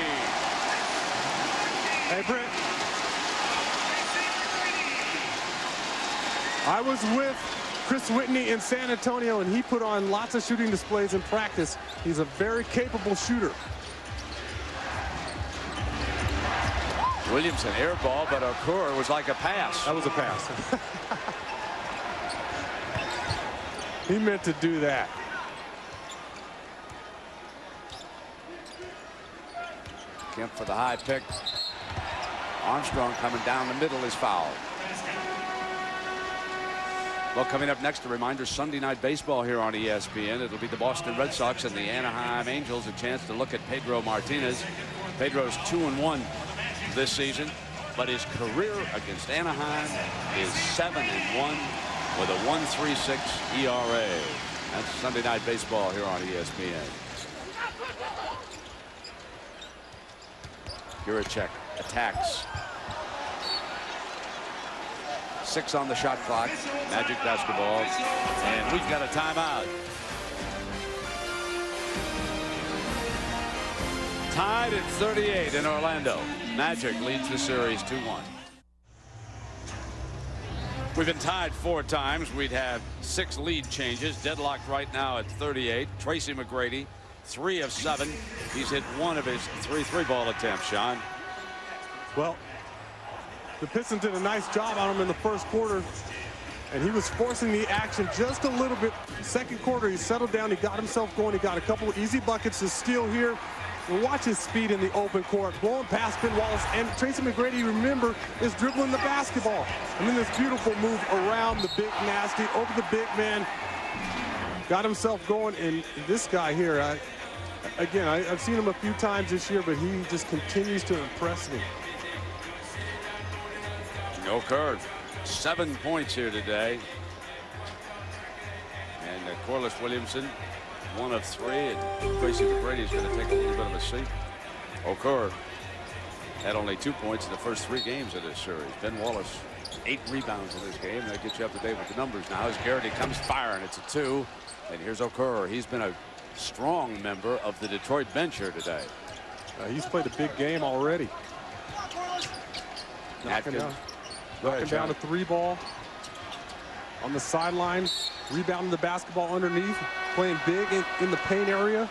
Hey, Brent. I was with Chris Whitney in San Antonio, and he put on lots of shooting displays in practice. He's a very capable shooter. Williamson air ball, but Okur was like a pass. That was a pass. He meant to do that. Kemp for the high pick. Armstrong coming down the middle is fouled. Well, coming up next, a reminder, Sunday Night Baseball here on ESPN. It'll be the Boston Red Sox and the Anaheim Angels. A chance to look at Pedro Martinez. Pedro's 2-1 this season, but his career against Anaheim is 7-1 with a 1.36 ERA. That's Sunday Night Baseball here on ESPN. Jiricek attacks. 6 on the shot clock. Magic basketball, and we've got a timeout. Tied at 38 in Orlando. Magic leads the series 2-1. We've been tied 4 times. We'd have 6 lead changes. Deadlocked right now at 38. Tracy McGrady, 3 of 7. He's hit 1 of his 3 3-ball attempts, Sean. Well, the Pistons did a nice job on him in the first quarter, and he was forcing the action just a little bit. Second quarter, he settled down. He got himself going. He got a couple of easy buckets to steal here. And watch his speed in the open court, blowing past Ben Wallace. And Tracy McGrady, remember, is dribbling the basketball. And then this beautiful move around the big nasty, over the big man. Got himself going. And this guy here, I've seen him a few times this year, but he just continues to impress me. No curve. 7 points here today. And Corliss Williamson, 1 of 3. And Tracy McGrady is going to take a little bit of a seat. Okur had only 2 points in the first 3 games of this series. Ben Wallace, 8 rebounds in this game. That gets you up to date with the numbers now as Garrity comes firing. It's a 2. And here's Okur. He's been a strong member of the Detroit bench here today. He's played a big game already. Knocking down a 3 ball on the sideline, rebounding the basketball underneath, playing big in the paint area.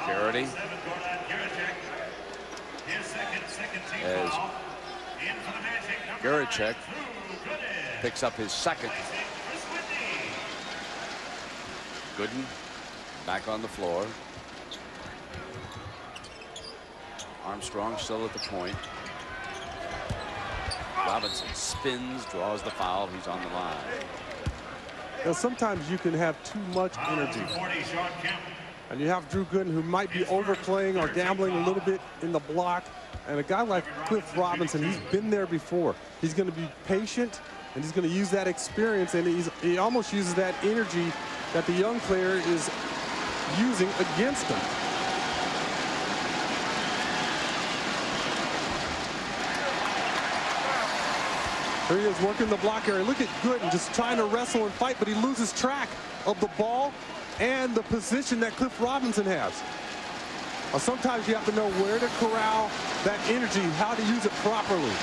Garrity as Garicek picks up his second. Gooden back on the floor. Armstrong still at the point. Robinson spins, draws the foul. He's on the line. Now, sometimes you can have too much energy. And you have Drew Gooden, who might be overplaying or gambling a little bit in the block. And a guy like Cliff Robinson, he's been there before. He's going to be patient, and he's going to use that experience, and he almost uses that energy that the young player is using against him. There he is working the block area. Look at Gooden just trying to wrestle and fight, but he loses track of the ball and the position that Cliff Robinson has. Sometimes you have to know where to corral that energy, how to use it properly.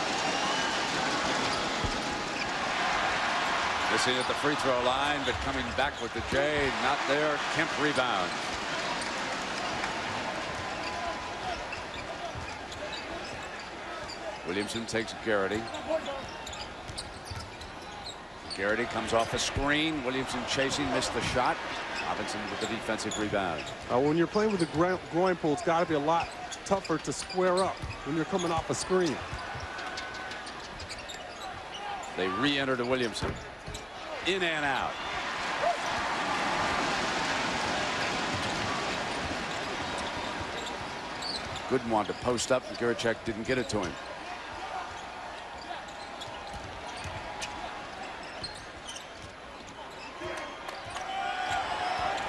Missing at the free throw line, but coming back with the J. Not there. Kemp rebound. Williamson takes Garrity. Garrity comes off a screen. Williamson chasing, missed the shot. Robinson with the defensive rebound. When you're playing with the groin pull, it's got to be a lot tougher to square up when you're coming off a screen. They re-enter to Williamson. In and out. Gooden wanted to post up, and Garicek didn't get it to him.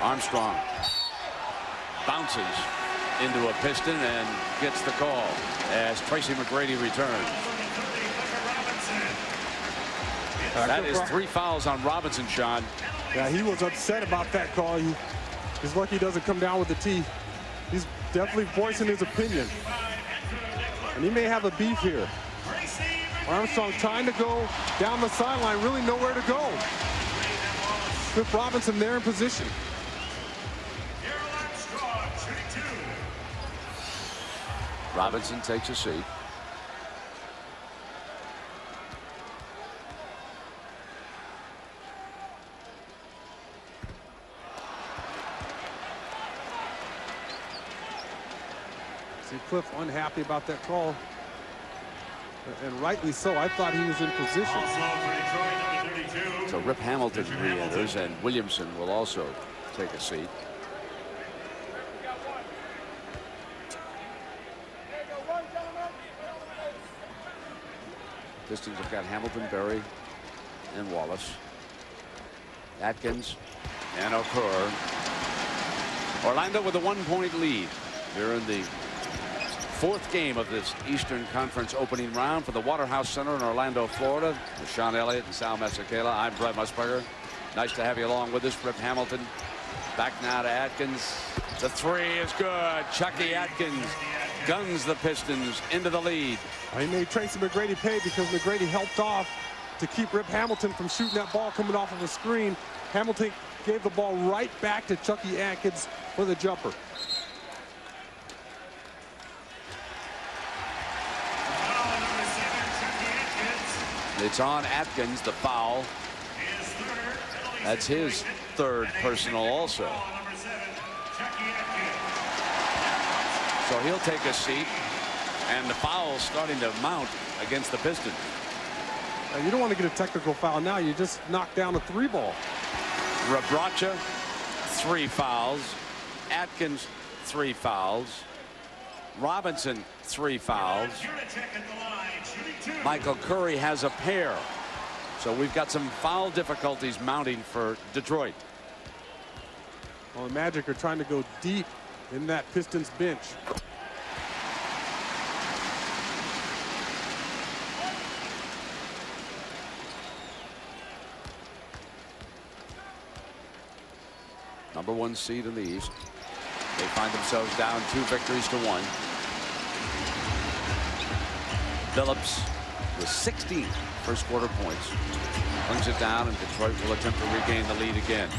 Armstrong bounces into a Piston and gets the call as Tracy McGrady returns. That is 3 fouls on Robinson, Sean. Yeah, he was upset about that call. He's lucky he doesn't come down with the T. He's definitely voicing his opinion. And he may have a beef here. Armstrong trying to go down the sideline, really nowhere to go. Cliff Robinson there in position. Robinson takes a seat. See Cliff unhappy about that call. And rightly so. I thought he was in position. So Rip Hamilton re-enters, and Williamson will also take a seat. Pistons have got Hamilton, Berry, and Wallace. Atkins and Okur. Orlando with a 1-point lead. They're in the 4th game of this Eastern Conference opening round for the Waterhouse Centre in Orlando, Florida. With Sean Elliott and Sal Masekela, I'm Brett Musburger. Nice to have you along with us. Rip Hamilton back now to Atkins. The 3 is good. Chucky Atkins guns the Pistons into the lead. He made Tracy McGrady pay because McGrady helped off to keep Rip Hamilton from shooting that ball coming off of a screen. Hamilton gave the ball right back to Chucky Atkins for the jumper. It's on Atkins, the foul. That's his 3rd personal also. So he'll take a seat, and the foul's starting to mount against the Pistons. You don't want to get a technical foul now. You just knock down a 3-ball. Rabracha, 3 fouls. Atkins, 3 fouls. Robinson, 3 fouls. Michael Curry has a pair. So we've got some foul difficulties mounting for Detroit. Well, the Magic are trying to go deep in that Pistons bench. Number 1 seed in the East. They find themselves down 2 victories to 1. Billups with 16 first quarter points. Brings it down, and Detroit will attempt to regain the lead again.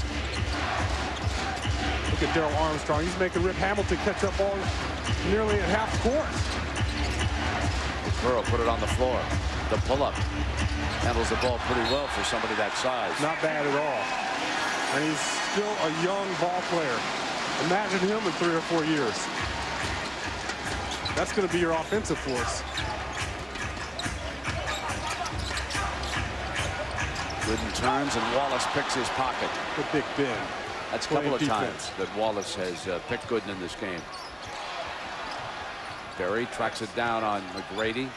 Look at Darrell Armstrong. He's making Rip Hamilton catch up all nearly at half court. Burrow put it on the floor. The pull-up. Handles the ball pretty well for somebody that size. Not bad at all. And he's still a young ball player. Imagine him in 3 or 4 years. That's going to be your offensive force. Gooden turns, and Wallace picks his pocket. The Big Ben. That's a couple of times that Wallace has picked Gooden in this game. Berry tracks it down on McGrady.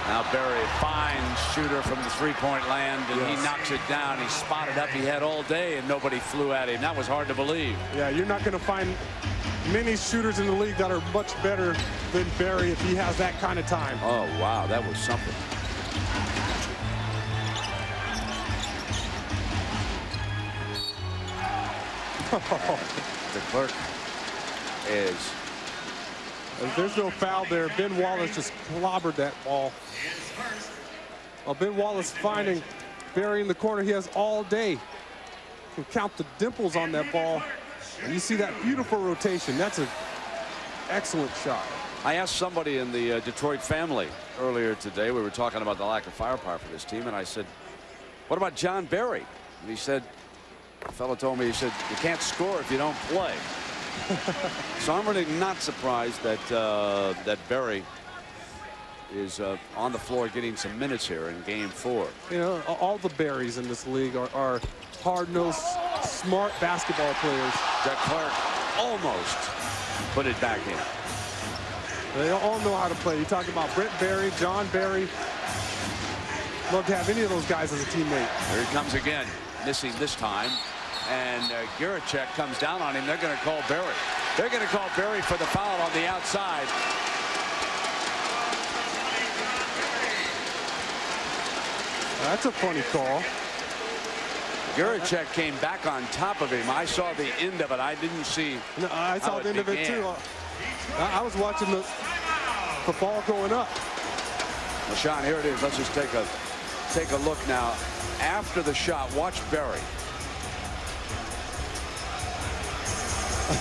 Now Berry finds Shooter from the 3-point land, and he knocks it down. He's spotted up. He had all day, and nobody flew at him. That was hard to believe. Yeah, you're not going to find many shooters in the league that are much better than Berry if he has that kind of time. Oh, wow, that was something. The clerk is. There's no foul there. Ben Wallace just clobbered that ball. Well, Ben Wallace finding Berry in the corner. He has all day. You can count the dimples on that ball. And you see that beautiful rotation. That's an excellent shot. I asked somebody in the Detroit family earlier today. We were talking about the lack of firepower for this team, and I said, what about John Berry? And he said, a fellow told me, he said, you can't score if you don't play. So I'm really not surprised that that Berry is on the floor getting some minutes here in game 4. You know, all the Berries in this league are hard-nosed, smart basketball players. That Clark almost put it back in. They all know how to play. You talk about Brent Berry, John Berry. Love to have any of those guys as a teammate. Here he comes again, missing this time. And Giricek comes down on him. They're going to call Berry. They're going to call Berry for the foul on the outside. That's a funny call. Giricek came back on top of him. I saw the end of it. I didn't see. No, I saw the end of it too. I was watching the ball going up. Well, Sean, here it is. Let's just take a look now. After the shot, watch Berry.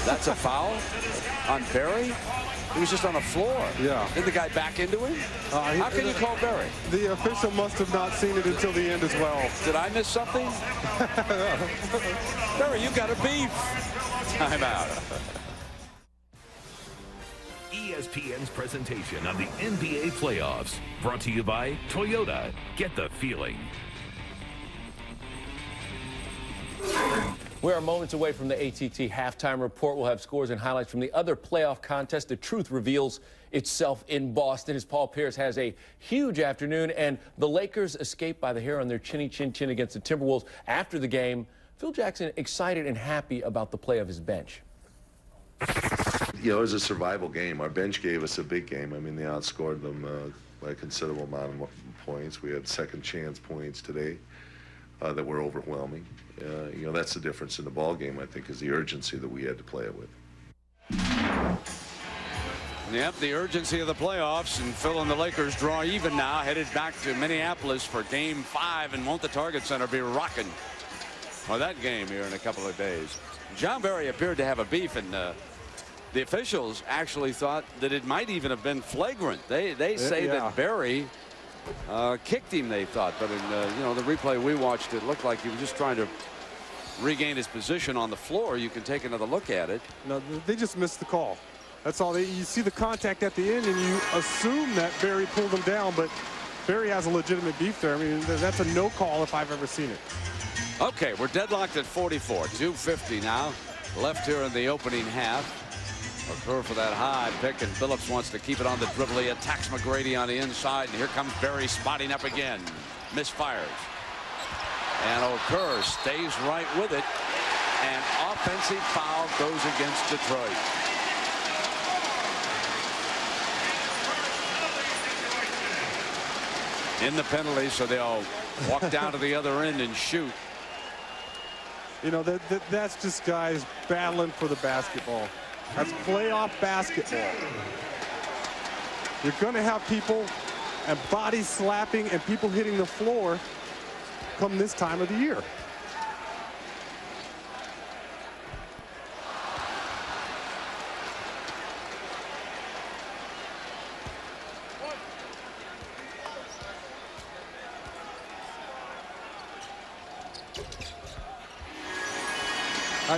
That's a foul on Berry. He was just on the floor. Yeah. Did the guy back into him? How can you call Berry? The official must have not seen it until the end as well. Did I miss something? Berry, you got a beef. Timeout. ESPN's presentation of the NBA playoffs, brought to you by Toyota. Get the feeling. We are moments away from the ATT halftime report. We'll have scores and highlights from the other playoff contests. The truth reveals itself in Boston as Paul Pierce has a huge afternoon, and the Lakers escape by the hair on their chinny chin chin against the Timberwolves. After the game, Phil Jackson excited and happy about the play of his bench. You know, it was a survival game. Our bench gave us a big game. I mean, they outscored them by a considerable amount of points. We had second chance points today that were overwhelming. You know, that's the difference in the ball game, I think, is the urgency that we had to play it with. Yep, the urgency of the playoffs, and Phil and the Lakers draw even now, headed back to Minneapolis for game 5, and won't the Target Center be rocking for that game here in a couple of days. John Berry appeared to have a beef, and the officials actually thought that it might even have been flagrant. They say that Berry kicked him, they thought, but in you know, the replay we watched, it looked like he was just trying to regain his position on the floor, you can take another look at it. No, they just missed the call. That's all. You see the contact at the end, and you assume that Barry pulled him down, but Barry has a legitimate beef there. I mean, that's a no call if I've ever seen it. Okay, we're deadlocked at 44. 2:50 now left here in the opening half. Occur for that high pick, and Billups wants to keep it on the dribble. He attacks McGrady on the inside, and here comes Barry spotting up again. Misfires. And Occur stays right with it. And offensive foul goes against Detroit. In the penalty, so they'll walk down to the other end and shoot. You know, that's just guys battling for the basketball. That's playoff basketball. You're going to have people and body slapping and people hitting the floor come this time of the year.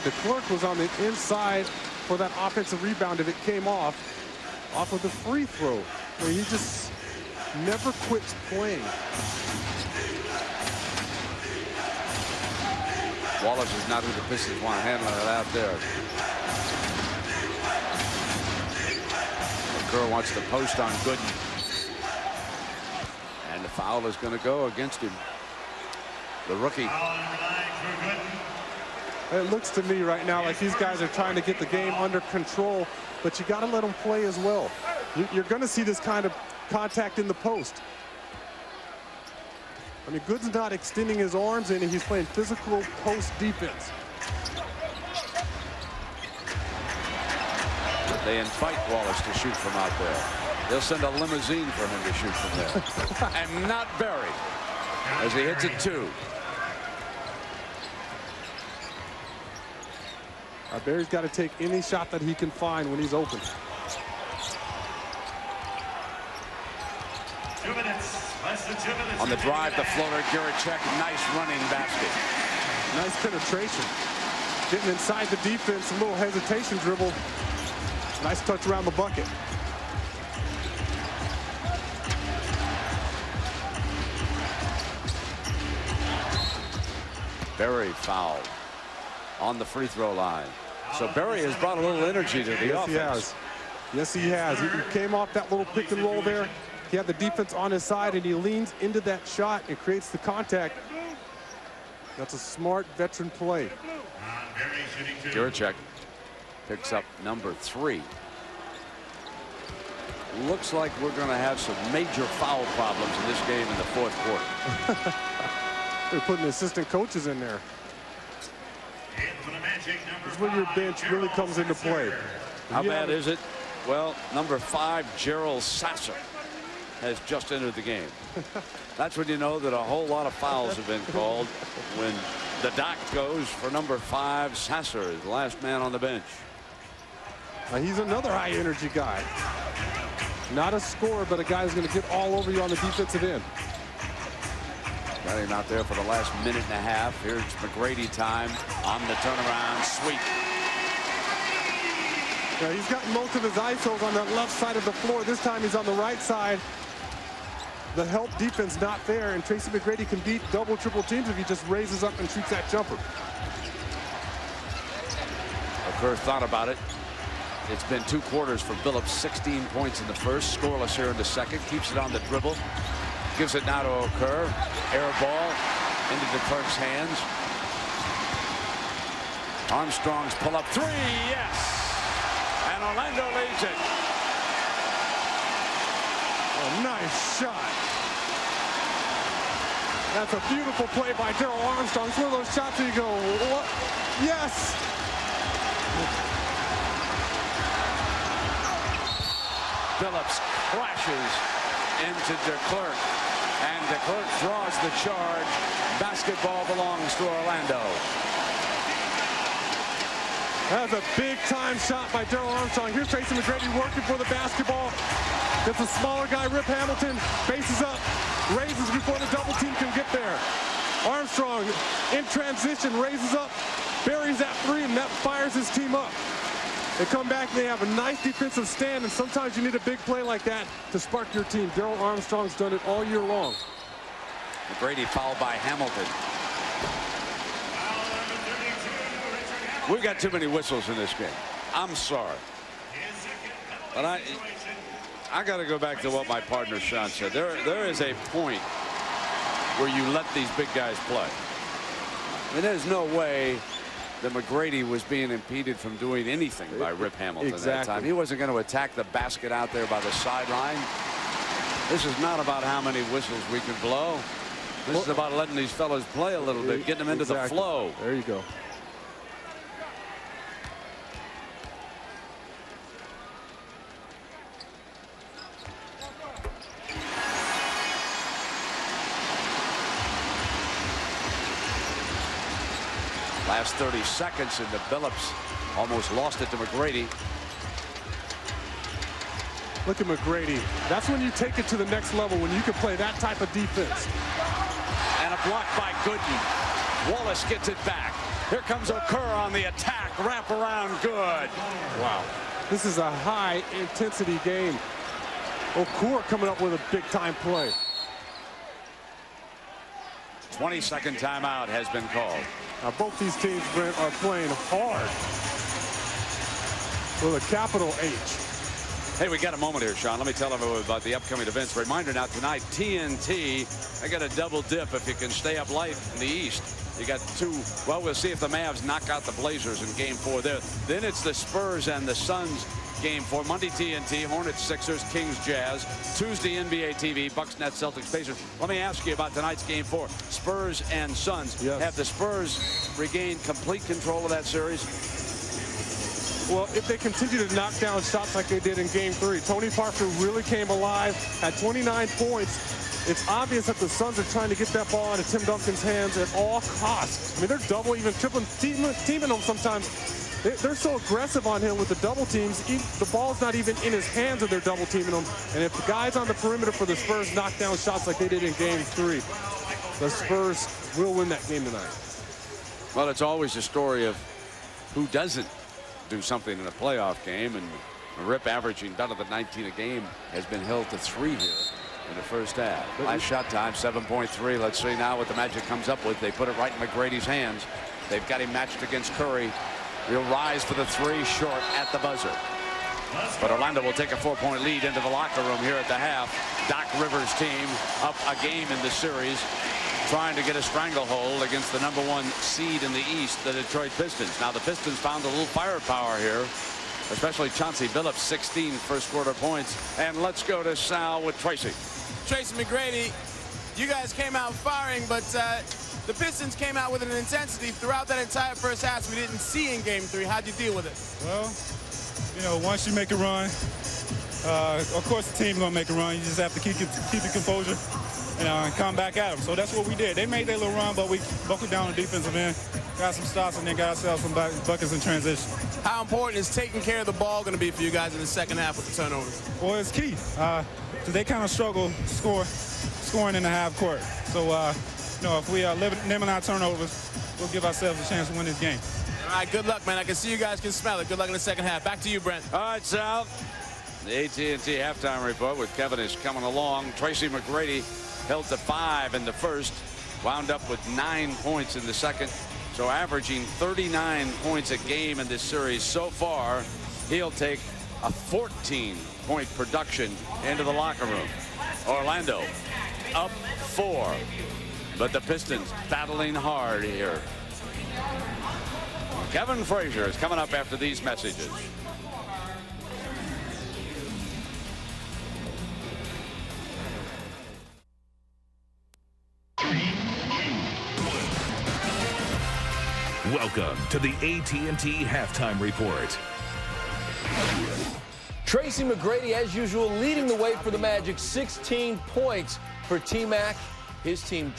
De Klerk was on the inside for that offensive rebound if it came off of the free throw. I mean, he just never quits playing. Wallace is not who the Pistons want handling it out there. Kerr wants to post on Gooden. And the foul is going to go against him. The rookie. It looks to me right now like these guys are trying to get the game under control, but you got to let them play as well. You're going to see this kind of contact in the post. I mean, Gooden's not extending his arms in, and he's playing physical post defense. They invite Wallace to shoot from out there. They'll send a limousine for him to shoot from there. And not Barry as he hits it 2. Barry's got to take any shot that he can find when he's open. 2 minutes. Less than 2 minutes. On the drive, the floater, Guricek, nice running basket. Nice penetration. Getting inside the defense, a little hesitation dribble. Nice touch around the bucket. Barry fouled on the free throw line. So Barry has brought a little energy to the offense. Yes, he has. He came off that little pick and roll there. He had the defense on his side, and he leans into that shot and creates the contact. That's a smart veteran play. Guricek picks up number 3. Looks like we're going to have some major foul problems in this game in the 4th quarter. They're putting assistant coaches in there. This is where your bench really comes into play. How bad is it? Well, number 5, Gerald Sasser, has just entered the game. That's when you know that a whole lot of fouls have been called, when the dock goes for number 5, Sasser, the last man on the bench. He's another high-energy guy. Not a scorer, but a guy who's going to get all over you on the defensive end. Got him out there for the last minute and a half. Here's McGrady time on the turnaround sweep. Yeah, he's got most of his ISOs on the left side of the floor. This time he's on the right side. The help defense not there, and Tracy McGrady can beat double, triple teams if he just raises up and shoots that jumper. Kerr thought about it. It's been 2 quarters for Billups. 16 points in the first, scoreless here in the second. Keeps it on the dribble. Gives it now to Occur. Air ball into the Clerk's hands. Armstrong's pull-up 3, yes! And Orlando leads it. A nice shot. That's a beautiful play by Darrell Armstrong. It's one of those shots where you go, what? Yes! Billups crashes into De Klerk, and De Klerk draws the charge. Basketball belongs to Orlando. That's a big-time shot by Darrell Armstrong. Here's Tracy McGrady working for the basketball. Gets a smaller guy, Rip Hamilton, faces up, raises before the double team can get there. Armstrong in transition, raises up, buries that three, and that fires his team up. They come back and they have a nice defensive stand, and sometimes you need a big play like that to spark your team. Darrell Armstrong's done it all year long. McGrady fouled by Hamilton. We've got too many whistles in this game. I'm sorry. But I got to go back to what my partner Sean said. There is a point where you let these big guys play. I mean, there's no way that McGrady was being impeded from doing anything by Rip Hamilton that time. He wasn't going to attack the basket out there by the sideline. This is not about how many whistles we can blow. This is about letting these fellas play a little bit, getting them into the flow. There you go. Last 30 seconds, and the Billups almost lost it to McGrady. Look at McGrady. That's when you take it to the next level, when you can play that type of defense. And a block by Gooden. Wallace gets it back. Here comes Okur on the attack. Wrap around, good. Wow. This is a high-intensity game. Okur coming up with a big-time play. 22nd timeout has been called. Now, both these teams, Brent, are playing hard with a capital H. Hey, we got a moment here, Sean. Let me tell everyone about the upcoming events. Reminder now, tonight, TNT. I got a double dip if you can stay up late in the East. You got two. Well, we'll see if the Mavs knock out the Blazers in Game 4 there. Then it's the Spurs and the Suns Game 4. Monday, TNT, Hornets, Sixers, Kings, Jazz. Tuesday, NBA TV, Bucks, Nets, Celtics, Pacers. Let me ask you about tonight's Game 4. Spurs and Suns. Yes. Have the Spurs regained complete control of that series? Well, if they continue to knock down shots like they did in Game 3, Tony Parker really came alive at 29 points. It's obvious that the Suns are trying to get that ball into Tim Duncan's hands at all costs. I mean, they're double, even tripling, teaming him sometimes. They're so aggressive on him with the double teams. The ball's not even in his hands, and they're double teaming him. And if the guys on the perimeter for the Spurs knock down shots like they did in Game 3, the Spurs will win that game tonight. Well, it's always a story of who doesn't do something in a playoff game, and Rip averaging better than 19 a game has been held to 3 here in the first half. Last shot time, 7.3. Let's see now what the Magic comes up with. They put it right in McGrady's hands. They've got him matched against Curry. He'll rise for the 3, short at the buzzer. But Orlando will take a 4-point lead into the locker room here at the half. Doc Rivers' team up a game in the series, trying to get a stranglehold against the #1 seed in the East, the Detroit Pistons. Now the Pistons found a little firepower here, especially Chauncey Billups, 16 first-quarter points. And let's go to Sal with Tracy. Tracy McGrady, you guys came out firing, but the Pistons came out with an intensity throughout that entire first half we didn't see in Game 3. How'd you deal with it? Well, you know, once you make a run, of course the team's going to make a run. You just have to keep your composure, you know, and come back at them. So that's what we did. They made their little run, but we buckled down on the defensive end, got some stops, and then got ourselves some buckets in transition. How important is taking care of the ball going to be for you guys in the second half with the turnovers? Well, it's key. They kind of struggle scoring in the half court. So, you know, if we limit our turnovers, we'll give ourselves a chance to win this game. All right, good luck, man. I can see you guys can smell it. Good luck in the second half. Back to you, Brent. All right, Sal. The AT&T halftime report with Kevin is coming along. Tracy McGrady held to 5 in the first, wound up with 9 points in the second, so averaging 39 points a game in this series so far. He'll take a 14-point production into the locker room. Orlando up 4, but the Pistons battling hard here. Kevin Frazier is coming up after these messages. Welcome to the AT&T Halftime Report. Tracy McGrady, as usual, leading the way for the Magic. 16 points for TMac. His team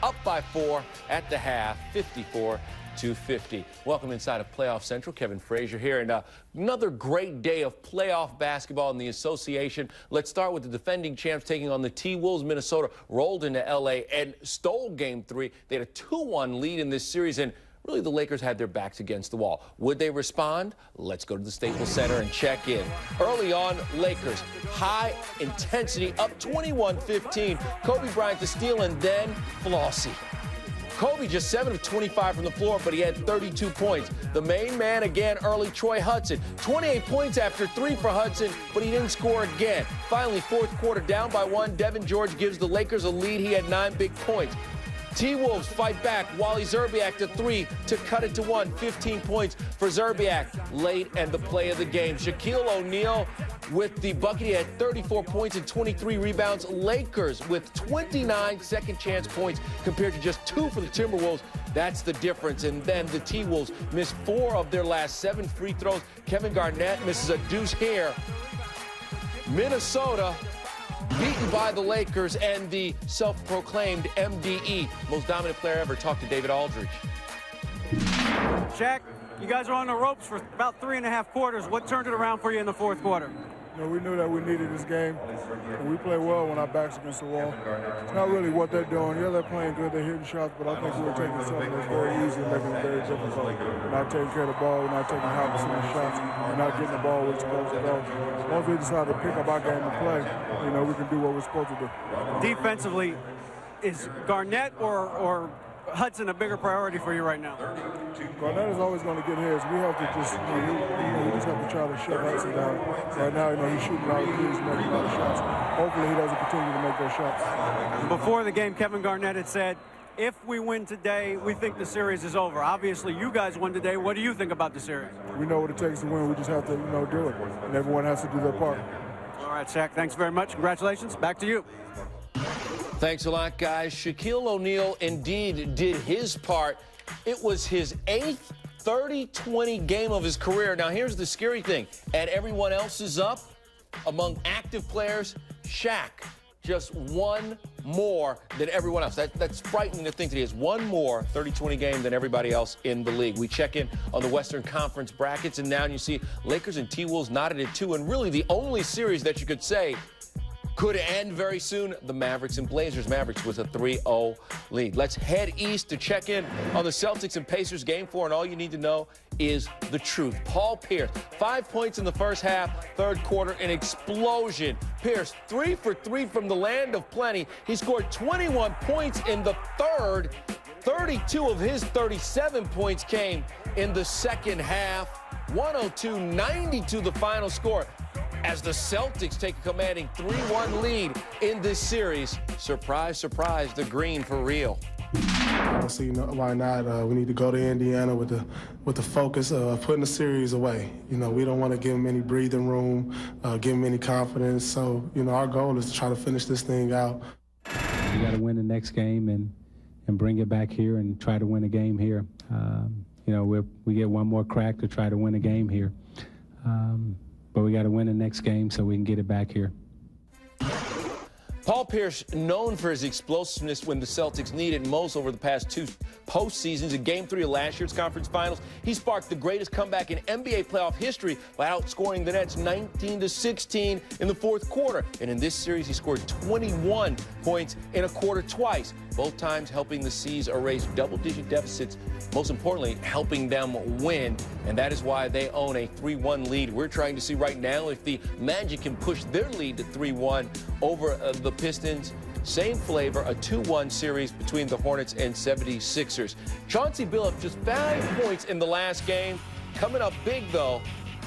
up by 4 at the half, 54-61. 250. Welcome inside of Playoff Central. Kevin Frazier here, and another great day of playoff basketball in the association. Let's start with the defending champs taking on the T-Wolves. Minnesota rolled into L.A. and stole Game 3. They had a 2-1 lead in this series, and really the Lakers had their backs against the wall. Would they respond? Let's go to the Staples Center and check in. Early on, Lakers, high intensity, up 21-15. Kobe Bryant to steal, and then Flossie. Kobe just 7 of 25 from the floor, but he had 32 points. The main man again early, Troy Hudson. 28 points after 3 for Hudson, but he didn't score again. Finally, fourth quarter down by 1. Devin George gives the Lakers a lead. He had 9 big points. T-Wolves fight back. Wally Szczerbiak to 3 to cut it to 1. 15 points for Szczerbiak late and the play of the game. Shaquille O'Neal with the bucket. He had 34 points and 23 rebounds. Lakers with 29 second chance points compared to just 2 for the Timberwolves. That's the difference. And then the T-Wolves missed 4 of their last 7 free throws. Kevin Garnett misses a deuce here. Minnesota beaten by the Lakers and the self-proclaimed MDE, most dominant player ever. Talk to David Aldridge. Shaq, you guys are on the ropes for about 3.5 quarters. What turned it around for you in the fourth quarter? You know, we knew that we needed this game, and we play well when our back's against the wall. It's not really what they're doing. Yeah, they're playing good, they're hitting shots, but I think we're taking something that's very easy and making it very difficult. We're not taking care of the ball, we're not taking 100% shots, we're not getting the ball where it's supposed to go. Once we decide to pick up our game and play, you know, we can do what we're supposed to do. Defensively, is Garnett or Hudson a bigger priority for you right now? Garnett is always going to get his. We have to just, we just have to try to shut Hudson down. Right now, you know, he's shooting out of the he's making a lot of shots. Hopefully, he doesn't continue to make those shots. Before the game, Kevin Garnett had said, if we win today, we think the series is over. Obviously, you guys won today. What do you think about the series? We know what it takes to win. We just have to, you know, do it. And everyone has to do their part. All right, Shaq, thanks very much. Congratulations. Back to you. Thanks a lot, guys. Shaquille O'Neal indeed did his part. It was his 8th 30-20 game of his career. Now, here's the scary thing. And everyone else is up. Among active players, Shaq just 1 more than everyone else. That's frightening to think that he has 1 more 30-20 game than everybody else in the league. We check in on the Western Conference brackets, and now you see Lakers and T-Wolves knotted at 2, and really the only series that you could say could end very soon, the Mavericks and Blazers. Mavericks with a 3-0 lead. Let's head east to check in on the Celtics and Pacers Game 4, and all you need to know is the truth. Paul Pierce, 5 points in the first half, third quarter, an explosion. Pierce, 3 for 3 from the land of plenty. He scored 21 points in the third. 32 of his 37 points came in the second half. 102-92 the final score, as the Celtics take a commanding 3-1 lead in this series. Surprise, surprise, the green for real. I don't see why not. We need to go to Indiana with the focus of putting the series away. You know, we don't want to give them any breathing room, give them any confidence. So, you know, our goal is to try to finish this thing out. We got to win the next game and bring it back here and try to win a game here. You know, we get one more crack to try to win a game here. But we got to win the next game so we can get it back here. Paul Pierce, known for his explosiveness when the Celtics needed most over the past 2 postseasons. In Game 3 of last year's conference finals, he sparked the greatest comeback in NBA playoff history by outscoring the Nets 19-16 in the fourth quarter. And in this series, he scored 21 points in a quarter twice, both times helping the C's erase double-digit deficits, most importantly, helping them win. And that is why they own a 3-1 lead. We're trying to see right now if the Magic can push their lead to 3-1 over the Pistons. Same flavor, a 2-1 series between the Hornets and 76ers. Chauncey Billups just 5 points in the last game. Coming up big, though,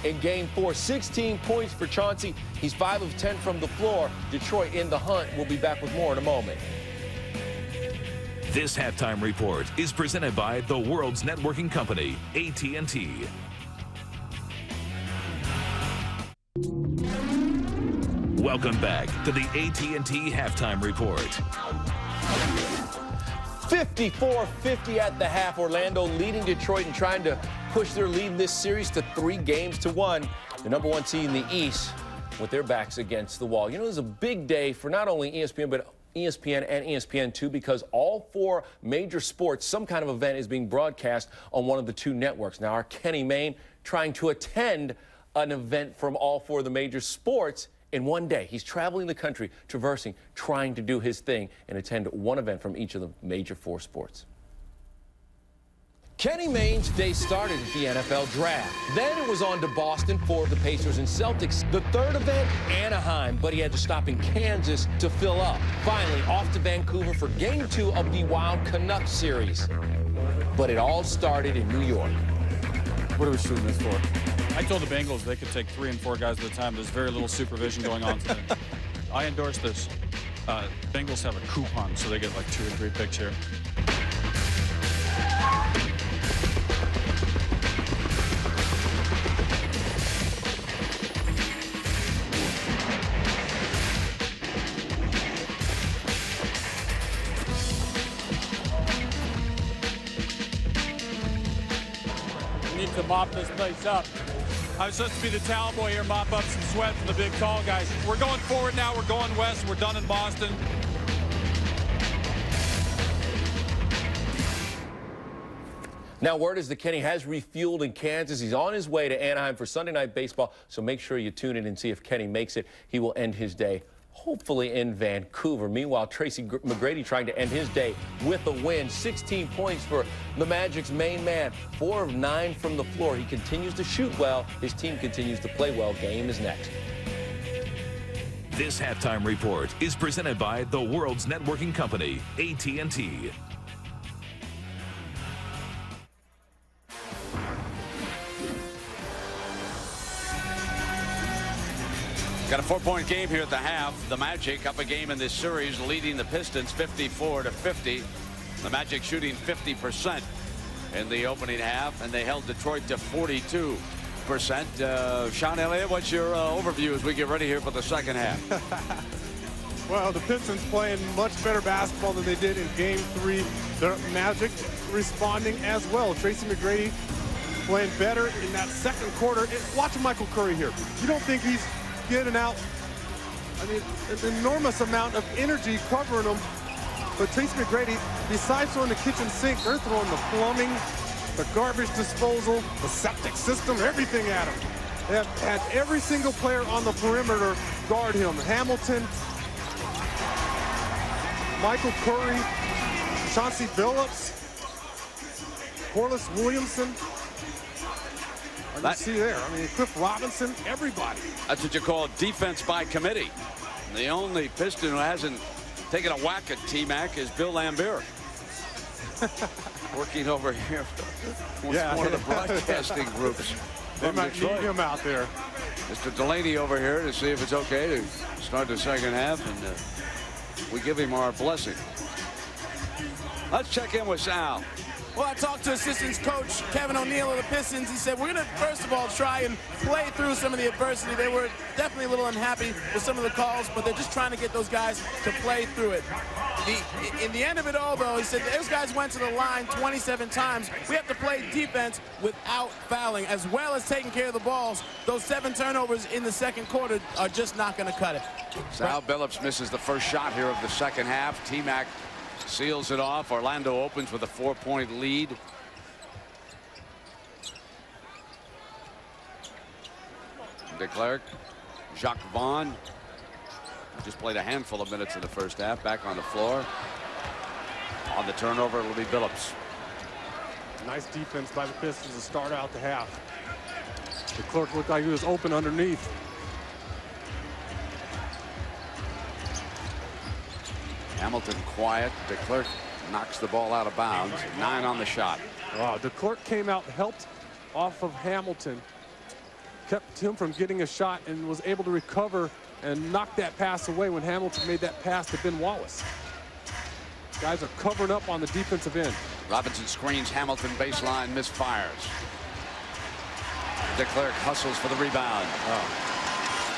in Game 4. 16 points for Chauncey. He's 5 of 10 from the floor. Detroit in the hunt. We'll be back with more in a moment. This halftime report is presented by the world's networking company, AT&T. Welcome back to the AT&T halftime report. 54-50 at the half. Orlando leading Detroit and trying to push their lead in this series to 3-1. The #1 seed in the East with their backs against the wall. You know, this is a big day for not only ESPN, but ESPN and ESPN2 because all 4 major sports, some kind of event is being broadcast on one of the 2 networks. Now, our Kenny Mayne trying to attend an event from all 4 of the major sports in one day. He's traveling the country, traversing, trying to do his thing and attend one event from each of the major 4 sports. Kenny Mayne's day started at the NFL Draft. Then it was on to Boston for the Pacers and Celtics. The 3rd event, Anaheim, but he had to stop in Kansas to fill up. Finally, off to Vancouver for Game 2 of the Wild Canucks series. But it all started in New York. What are we shooting this for? I told the Bengals they could take 3 and 4 guys at a time. There's very little supervision going on today. I endorse this. Bengals have a coupon, so they get like 2 or 3 picks here. To mop this place up. I was supposed to be the towel boy here, mop up some sweat from the big tall guys. We're going forward now. We're going west. We're done in Boston. Now, word is that Kenny has refueled in Kansas. He's on his way to Anaheim for Sunday Night Baseball, so make sure you tune in and see if Kenny makes it. He will end his day hopefully in Vancouver. Meanwhile, Tracy McGrady trying to end his day with a win. 16 points for the Magic's main man. 4 of 9 from the floor. He continues to shoot well. His team continues to play well. Game is next. This halftime report is presented by the world's networking company, AT&T. Got a 4-point game here at the half. The Magic up a game in this series, leading the Pistons 54-50. The Magic shooting 50% in the opening half, and they held Detroit to 42%. Sean Elliott, what's your overview as we get ready here for the second half? Well, the Pistons playing much better basketball than they did in Game 3. The Magic responding as well. Tracy McGrady playing better in that second quarter. Watch Michael Curry here. You don't think he's getting out, I mean, an enormous amount of energy covering them. But Tracy McGrady, besides throwing the kitchen sink, they're throwing the plumbing, the garbage disposal, the septic system, everything at him. They have had every single player on the perimeter guard him. Hamilton, Michael Curry, Chauncey Billups, Corliss Williamson. You see there, I mean, Cliff Robinson, everybody. That's what you call defense by committee. The only Piston who hasn't taken a whack at TMac is Bill Laimbeer. Working over here with one of the broadcasting groups. They might need him out there. Mr. Delaney over here to see if it's okay to start the second half, and we give him our blessing. Let's check in with Sal. Well, I talked to assistant coach Kevin O'Neill of the Pistons. He said, we're going to, first of all, try and play through some of the adversity. They were definitely a little unhappy with some of the calls, but they're just trying to get those guys to play through it. In the end of it all, though, he said those guys went to the line 27 times. We have to play defense without fouling, as well as taking care of the balls. Those 7 turnovers in the second quarter are just not going to cut it. Sal Billups misses the first shot here of the second half. TMac seals it off. Orlando opens with a 4-point lead. De Klerk, Jacques Vaughn just played a handful of minutes in the first half. Back on the floor. On the turnover, it'll be Billups. Nice defense by the Pistons to start out the half. De Klerk looked like he was open underneath. Hamilton quiet. De Klerk knocks the ball out of bounds. 9 on the shot. Wow, De Klerk came out, helped off of Hamilton, kept him from getting a shot, and was able to recover and knock that pass away when Hamilton made that pass to Ben Wallace. Guys are covering up on the defensive end. Robinson screens Hamilton baseline, misfires. De Klerk hustles for the rebound.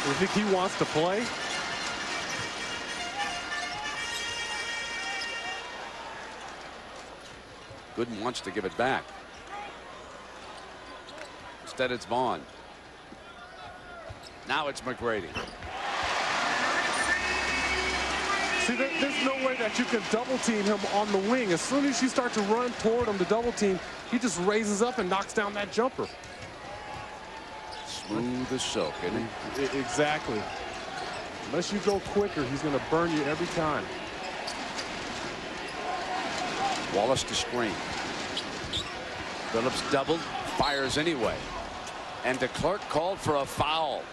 Do you think he wants to play? Gooden wants to give it back. Instead, it's Vaughn. Now it's McGrady. See, there's no way that you can double team him on the wing. As soon as you start to run toward him to double team, he just raises up and knocks down that jumper. Smooth as silk, isn't he? Exactly. Unless you go quicker, he's going to burn you every time. Wallace to screen. Billups doubled, fires anyway. And DeClerc called for a foul.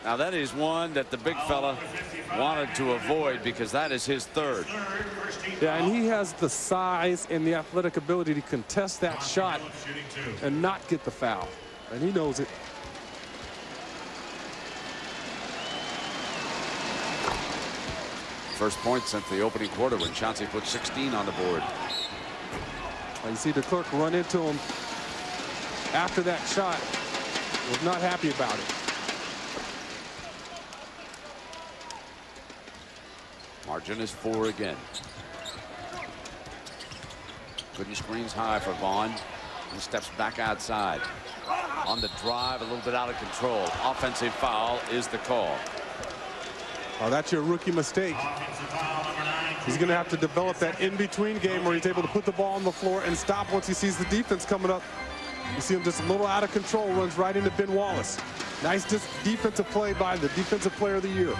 Now that is one that the big fella wanted to avoid because that is his third. Yeah, and he has the size and the athletic ability to contest that shot and not get the foul. And he knows it. First point since the opening quarter when Chauncey put 16 on the board. You see DeClerc run into him after that shot. Was not happy about it. Margin is 4 again. Gooden screens high for Vaughn. He steps back outside. On the drive, a little bit out of control. Offensive foul is the call. Oh, that's your rookie mistake. He's going to have to develop that in-between game where he's able to put the ball on the floor and stop once he sees the defense coming up. You see him just a little out of control, runs right into Ben Wallace. Nice defensive play by the defensive player of the year.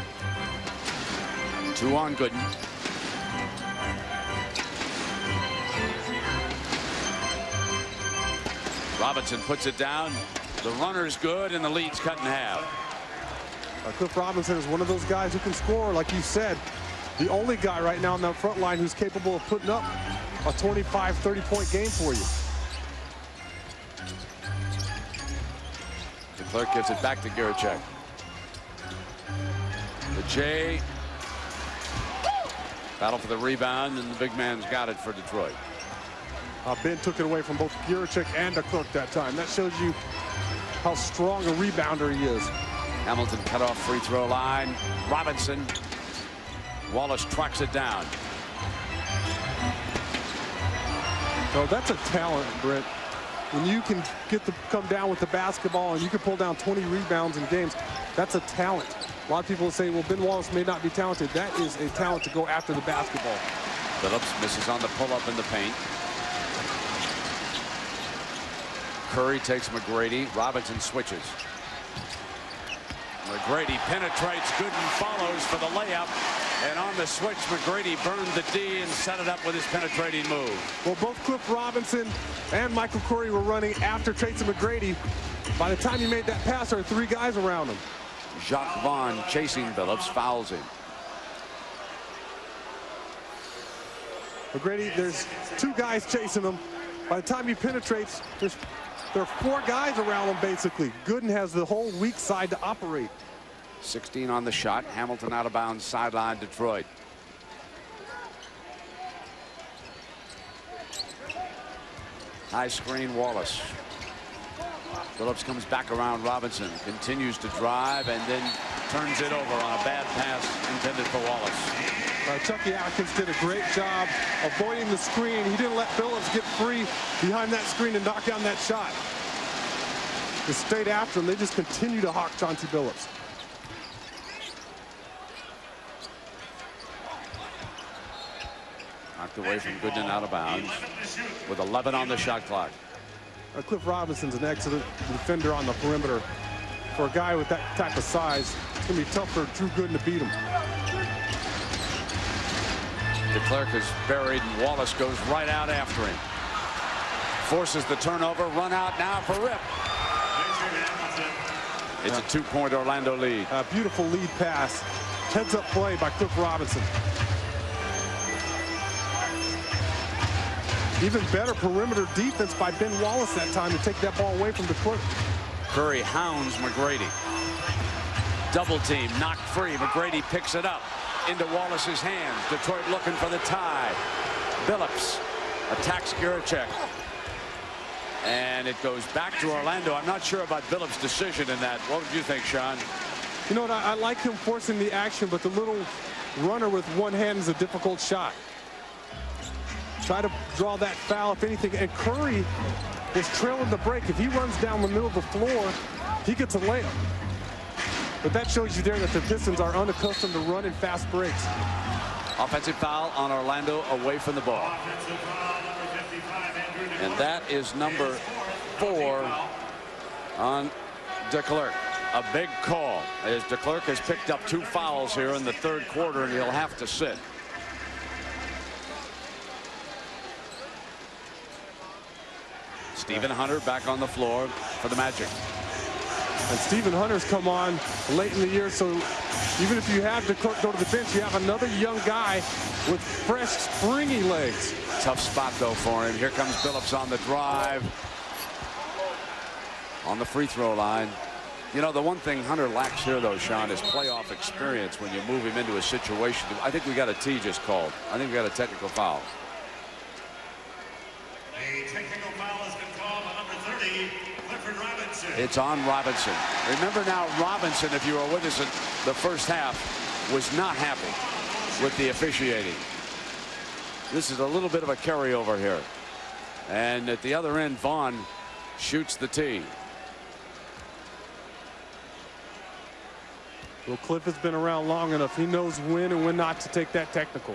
2 on Gooden. Robinson puts it down. The runner's good, and the lead's cut in half. Cliff Robinson is one of those guys who can score, like you said. The only guy right now in that front line who's capable of putting up a 25, 30-point game for you. DeClerc gives it back to Giricek. The J. Battle for the rebound, and the big man's got it for Detroit. Ben took it away from both Giricek and DeClerc that time. That shows you how strong a rebounder he is. Hamilton cut off free throw line. Robinson. Wallace tracks it down. So that's a talent, Brent. When you can come down with the basketball and you can pull down 20 rebounds in games, that's a talent. A lot of people say, well, Ben Wallace may not be talented. That is a talent to go after the basketball. Billups misses on the pull-up in the paint. Curry takes McGrady. Robinson switches. McGrady penetrates. Gooden follows for the layup. And on the switch, McGrady burned the D and set it up with his penetrating move. Well, both Cliff Robinson and Michael Curry were running after Tracy McGrady. By the time he made that pass, there were 3 guys around him. Jacques Vaughn chasing Billups, fouls him. McGrady, there's 2 guys chasing him. By the time he penetrates, there are 4 guys around him, basically. Gooden has the whole weak side to operate. 16 on the shot. Hamilton out of bounds, sideline Detroit. High screen Wallace. Billups comes back around Robinson, continues to drive, and then turns it over on a bad pass intended for Wallace. Chucky Atkins did a great job avoiding the screen. He didn't let Billups get free behind that screen and knock down that shot. Just stayed after him. They just continue to hawk Chauncey Billups. Knocked away from Gooden out of bounds with 11 on the shot clock. Cliff Robinson's an excellent defender on the perimeter. For a guy with that type of size, it's going to be tough for Drew Gooden to beat him. DeClerc is buried, and Wallace goes right out after him. Forces the turnover, run out now for Rip. It's a 2-point Orlando lead. A beautiful lead pass. Heads-up play by Cliff Robinson. Even better perimeter defense by Ben Wallace that time to take that ball away from DeClerc. Curry hounds McGrady. Double team, knocked free. McGrady picks it up into Wallace's hands. Detroit looking for the tie. Billups attacks Giricek. And it goes back to Orlando. I'm not sure about Billups' decision in that. What would you think, Sean? You know what? I like him forcing the action, but the little runner with one hand is a difficult shot. Try to draw that foul, if anything. And Curry is trailing the break. If he runs down the middle of the floor, he gets a layup. But that shows you there that the Pistons are unaccustomed to running fast breaks. Offensive foul on Orlando away from the ball. And that is number 4 on DeClercq. A big call as DeClercq has picked up 2 fouls here in the third quarter, and he'll have to sit. Stephen Hunter back on the floor for the Magic. And Stephen Hunter's come on late in the year, so even if you have DeClercq go to the bench, you have another young guy with fresh, springy legs. Tough spot, though, for him. Here comes Billups on the drive. On the free throw line. You know, the one thing Hunter lacks here, though, Sean, is playoff experience when you move him into a situation. I think we got a T just called. I think we got a technical foul. A technical foul has been called on number 30, Clifford Robinson. It's on Robinson. Remember now, Robinson, if you were with us in the first half, was not happy with the officiating. This is a little bit of a carryover here. And at the other end, Vaughn shoots the tee. Well, Cliff has been around long enough. He knows when and when not to take that technical.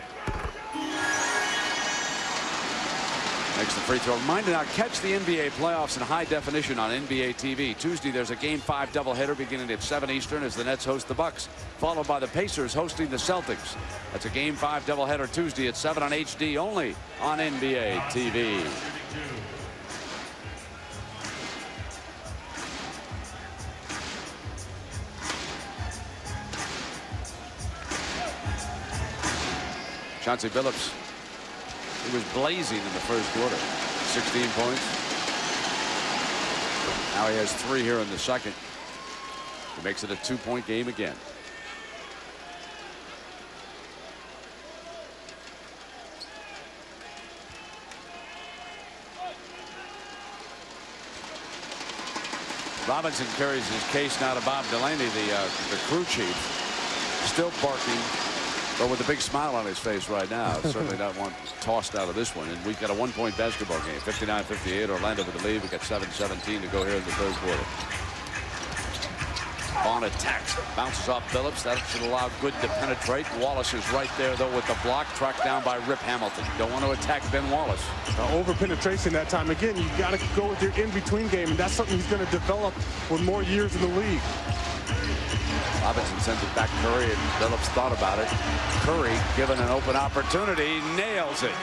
Makes the free throw. Reminder now, catch the NBA playoffs in high definition on NBA TV. Tuesday, there's a Game 5 doubleheader beginning at 7 Eastern as the Nets host the Bucks, followed by the Pacers hosting the Celtics. That's a Game 5 doubleheader Tuesday at 7 on HD, only on NBA TV. Chauncey Billups, he was blazing in the first quarter. 16 points. Now he has 3 here in the second. He makes it a 2-point game again. Robinson carries his case now to Bob Delaney, the crew chief, still barking, but with a big smile on his face right now. Certainly not one tossed out of this one. And we've got a 1-point basketball game. 59-58. Orlando with the lead. We've got 7:17 to go here in the third quarter. Vaughn attacks. Bounces off Billups. That should allow Good to penetrate. Wallace is right there, though, with the block. Tracked down by Rip Hamilton. Don't want to attack Ben Wallace. Over penetration that time. Again, you've got to go with your in-between game, and that's something he's going to develop with more years in the league. Robinson sends it back Curry, and Billups thought about it. Curry, given an open opportunity, nails it.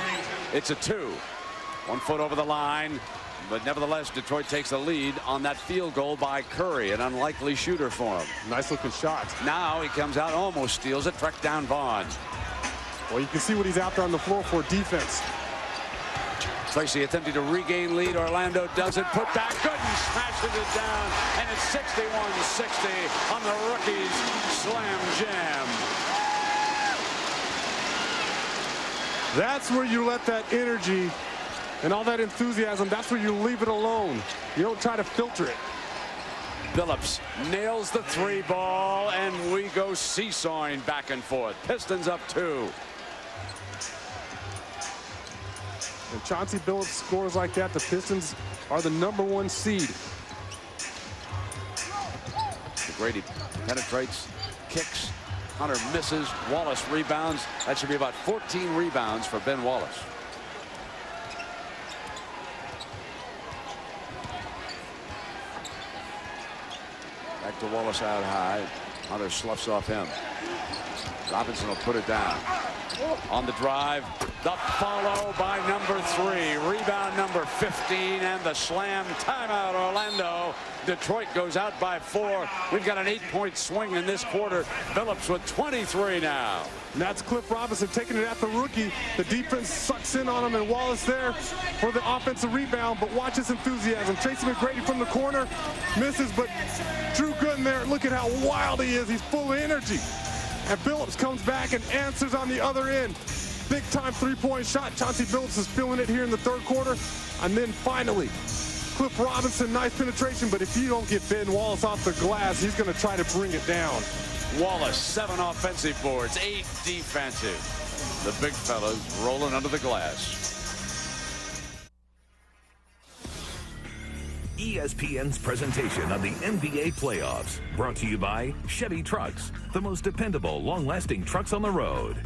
It's a 2. 1 foot over the line, but nevertheless, Detroit takes the lead on that field goal by Curry, an unlikely shooter for him. Nice looking shot. Now he comes out, almost steals it, tracked down Vaughn. Well, you can see what he's out there on the floor for, defense. Tracy attempting to regain lead. Orlando does it. Put back. Gooden smashes it down. And it's 61-60 on the rookies' slam jam. That's where you let that energy and all that enthusiasm, that's where you leave it alone. You don't try to filter it. Billups nails the 3 ball, and we go seesawing back and forth. Pistons up 2. And Chauncey Billups scores like that, the Pistons are the #1 seed. McGrady penetrates, kicks, Hunter misses, Wallace rebounds. That should be about 14 rebounds for Ben Wallace. Back to Wallace out high. Hunter sloughs off him. Robinson will put it down. On the drive, the follow by number 3. Rebound number 15, and the slam. Timeout, Orlando. Detroit goes out by 4. We've got an 8-point swing in this quarter. Billups with 23 now. And that's Cliff Robinson taking it at the rookie. The defense sucks in on him, and Wallace there for the offensive rebound. But watch his enthusiasm. Tracy McGrady from the corner misses, but Drew Gooden there. Look at how wild he is. He's full of energy. And Billups comes back and answers on the other end. Big time 3-point shot. Chauncey Billups is feeling it here in the third quarter. And then finally, Cliff Robinson, nice penetration. But if you don't get Ben Wallace off the glass, he's going to try to bring it down. Wallace, 7 offensive boards, 8 defensive. The big fellas rolling under the glass. ESPN's presentation of the NBA playoffs. Brought to you by Chevy Trucks, the most dependable, long-lasting trucks on the road.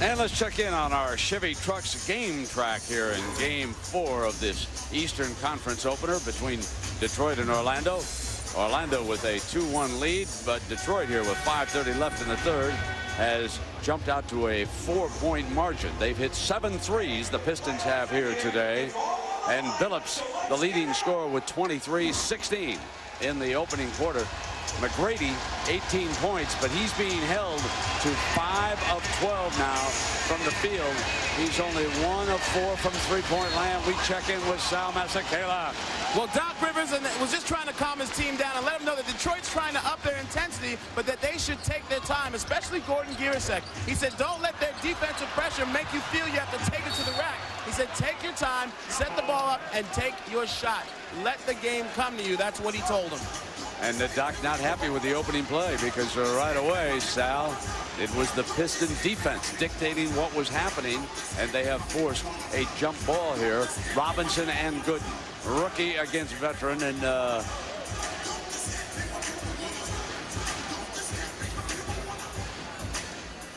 And let's check in on our Chevy Trucks game track here in Game 4 of this Eastern Conference opener between Detroit and Orlando. Orlando with a 2-1 lead, but Detroit here with 5:30 left in the third has jumped out to a 4-point margin. They've hit 7 threes, the Pistons have here today. And Billups, the leading scorer with 23-16 in the opening quarter. McGrady, 18 points, but he's being held to 5 of 12 now from the field. He's only 1 of 4 from three-point land. We check in with Sal Masekela. Well, Doc Rivers was just trying to calm his team down and let them know that Detroit's trying to up their intensity, but that they should take their time, especially Gordon Gierasek. He said, don't let their defensive pressure make you feel you have to take it to the rack. He said, take your time, set the ball up, and take your shot. Let the game come to you. That's what he told them. And the Doc not happy with the opening play because right away, Sal, it was the Piston defense dictating what was happening, and they have forced a jump ball here. Robinson and Gooden, rookie against veteran, and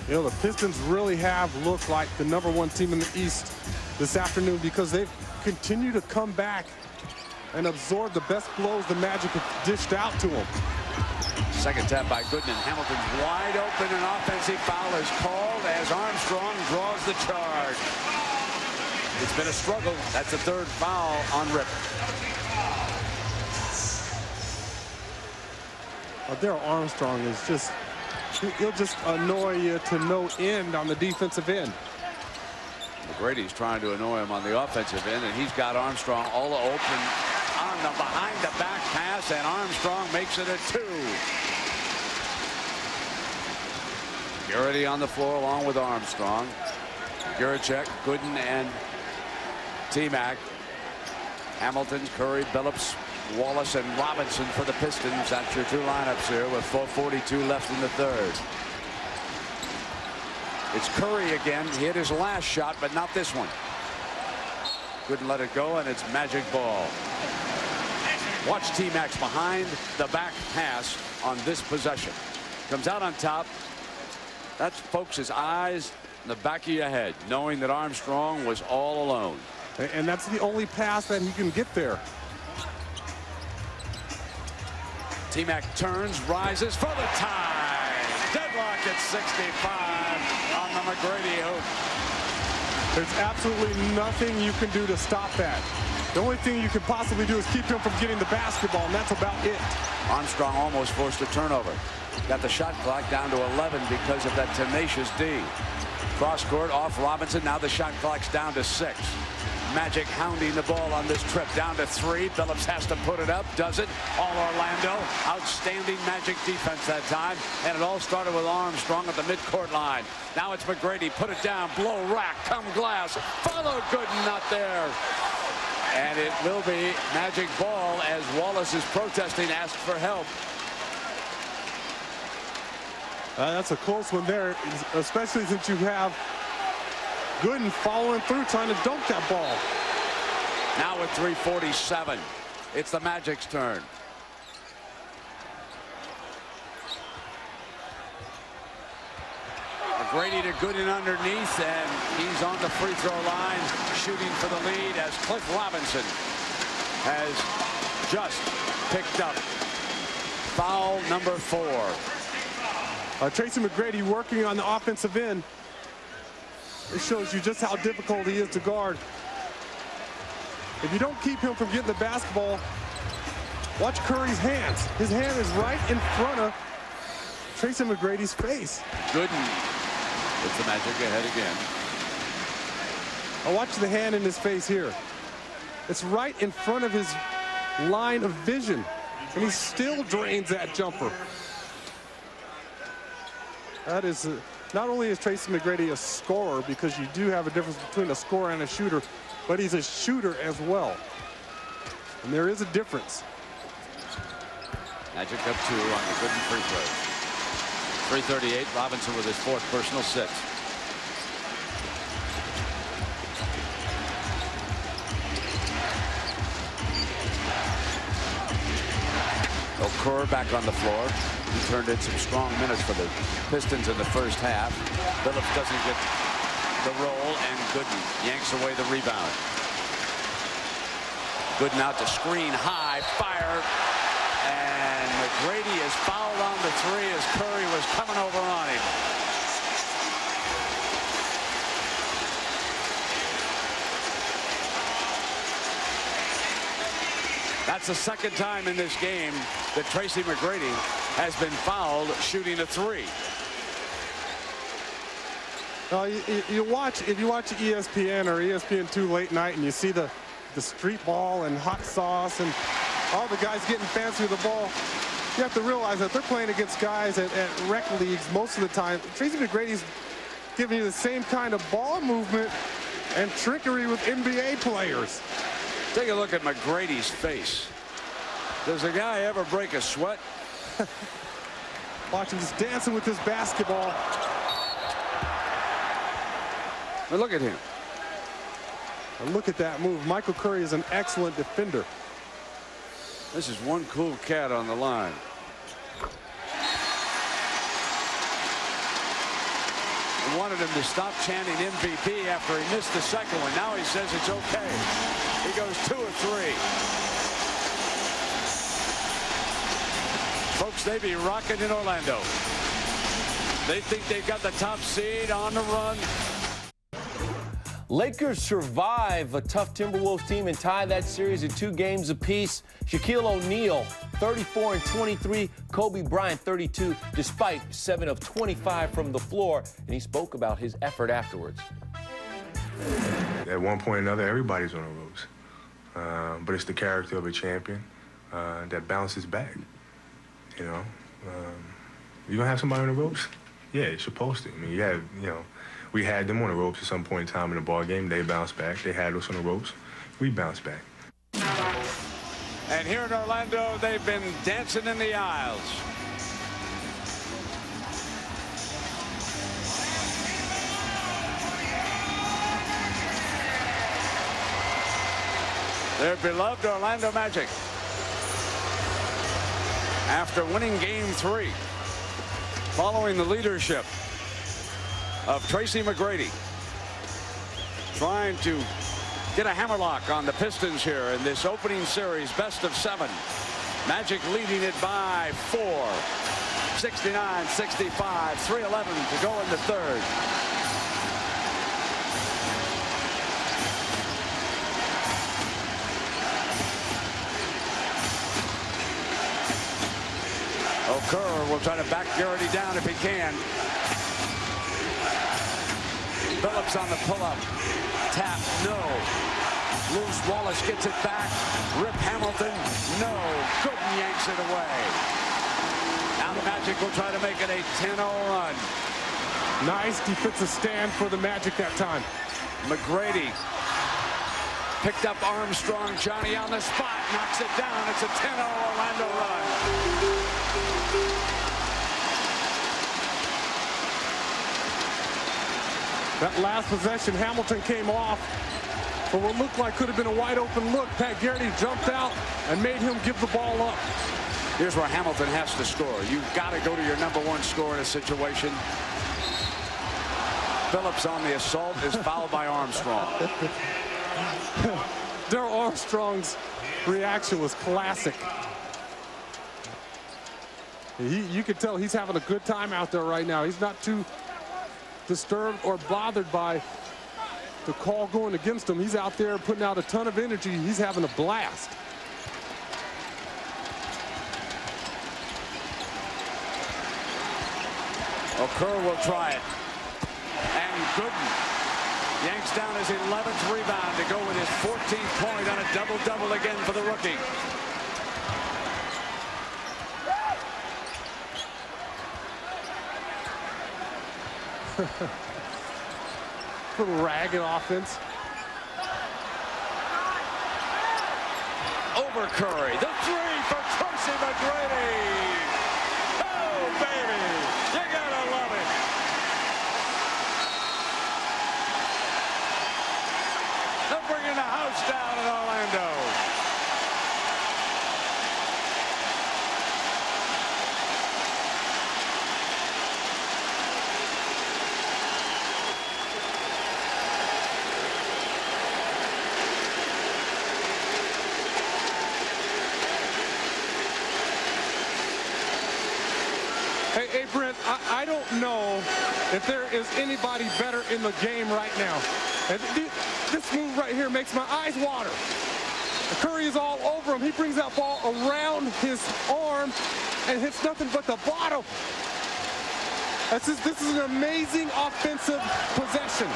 you know, the Pistons really have looked like the #1 team in the East this afternoon because they've continued to come back and absorb the best blows the Magic have dished out to them. Second tap by Gooden, and Hamilton's wide open. An offensive foul is called as Armstrong draws the charge. It's been a struggle. That's the third foul on Rip. Darrell Armstrong is just, he'll just annoy you to no end on the defensive end. McGrady's trying to annoy him on the offensive end, and he's got Armstrong all open on the behind-the-back pass, and Armstrong makes it a 2. Garrity on the floor along with Armstrong. Gieracek, Gooden, and TMac. Hamilton, Curry, Billups, Wallace, and Robinson for the Pistons. That's your 2 lineups here with 4:42 left in the third. It's Curry again. He hit his last shot, but not this one. Couldn't let it go, and it's Magic ball. Watch T-Mac's behind the back pass on this possession. Comes out on top. That folks' eyes in the back of your head, knowing that Armstrong was all alone. And that's the only pass that he can get there. T-Mac turns, rises for the tie. Deadlock at 65 on the McGrady hoop. There's absolutely nothing you can do to stop that. The only thing you can possibly do is keep him from getting the basketball, and that's about it. Armstrong almost forced a turnover. Got the shot clock down to 11 because of that tenacious D. Cross court off Robinson. Now the shot clock's down to 6. Magic hounding the ball on this trip. Down to 3. Billups has to put it up. Does it. All Orlando. Outstanding Magic defense that time. And it all started with Armstrong at the midcourt line. Now it's McGrady. Put it down. Blow rack. Come glass. Follow Gooden. Not there. And it will be Magic ball as Wallace is protesting. Asked for help. That's a close one there, especially since you have Gooden following through, trying to dunk that ball. Now with 3:47, it's the Magic's turn. McGrady to Gooden underneath, and he's on the free throw line, shooting for the lead as Cliff Robinson has just picked up foul number 4. Tracy McGrady working on the offensive end. It shows you just how difficult he is to guard. If you don't keep him from getting the basketball, watch Curry's hands. His hand is right in front of Tracy McGrady's face. Gooden puts the Magic ahead again. Watch the hand in his face here. It's right in front of his line of vision, and he still drains that jumper. That is, not only is Tracy McGrady a scorer, because you do have a difference between a scorer and a shooter, but he's a shooter as well. And there is a difference. Magic up 2 on the Gooden free throw. 3:38, Robinson with his 4th personal 6. Kerr back on the floor. He turned in some strong minutes for the Pistons in the first half. Billups doesn't get the roll, and Gooden yanks away the rebound. Gooden out to screen, high, fire, and McGrady is fouled on the three as Curry was coming over on him. That's the second time in this game that Tracy McGrady has been fouled shooting a three. If you watch ESPN or ESPN2 late night and you see the street ball and hot sauce and all the guys getting fancy with the ball, you have to realize that they're playing against guys at rec leagues most of the time. Tracy McGrady's giving you the same kind of ball movement and trickery with NBA players. Take a look at McGrady's face. Does a guy ever break a sweat? Watch him just dancing with this basketball. But look at him. And look at that move. Michael Curry is an excellent defender. This is one cool cat on the line. We wanted him to stop chanting MVP after he missed the second one. Now he says it's okay. He goes 2 of 3. Folks, they be rocking in Orlando. They think they've got the top seed on the run. Lakers survive a tough Timberwolves team and tie that series at 2 games apiece. Shaquille O'Neal, 34 and 23. Kobe Bryant, 32, despite 7 of 25 from the floor. And he spoke about his effort afterwards. At one point or another, everybody's on the ropes. But it's the character of a champion that bounces back. You know, you're going to have somebody on the ropes? Yeah, you're supposed to. I mean, we had them on the ropes at some point in time in the ball game. They bounced back. They had us on the ropes. We bounced back. And here in Orlando, they've been dancing in the aisles. Their beloved Orlando Magic, after winning Game 3, following the leadership of Tracy McGrady, trying to get a hammerlock on the Pistons here in this opening series, best of 7. Magic leading it by 4, 69-65, 3:11 to go in the third. Kerr will try to back Garrity down if he can. Billups on the pull-up. Tap, no. Loose Wallace gets it back. Rip Hamilton, no. Gooden yanks it away. Now the Magic will try to make it a 10-0 run. Nice defensive stand for the Magic that time. McGrady picked up Armstrong. Johnny on the spot, knocks it down. It's a 10-0 Orlando run. That last possession, Hamilton came off for what looked like could have been a wide open look. Pat Garrity jumped out and made him give the ball up. Here's where Hamilton has to score. You've got to go to your #1 scorer in a situation. Billups on the assault is fouled by Armstrong. Darrell Armstrong's reaction was classic. You can tell he's having a good time out there right now. He's not too disturbed or bothered by the call going against him. He's out there putting out a ton of energy. He's having a blast. Kerr will try it. And Gooden yanks down his 11th rebound to go with his 14th point on a double-double again for the rookie. Little ragged offense. Over Curry. The three for Tracy McGrady. Oh, baby. You gotta love it. They're bringing the house down in Orlando. Hey, Brent, I don't know if there is anybody better in the game right now. And this move right here makes my eyes water. Curry is all over him. He brings that ball around his arm and hits nothing but the bottom. This is an amazing offensive possession.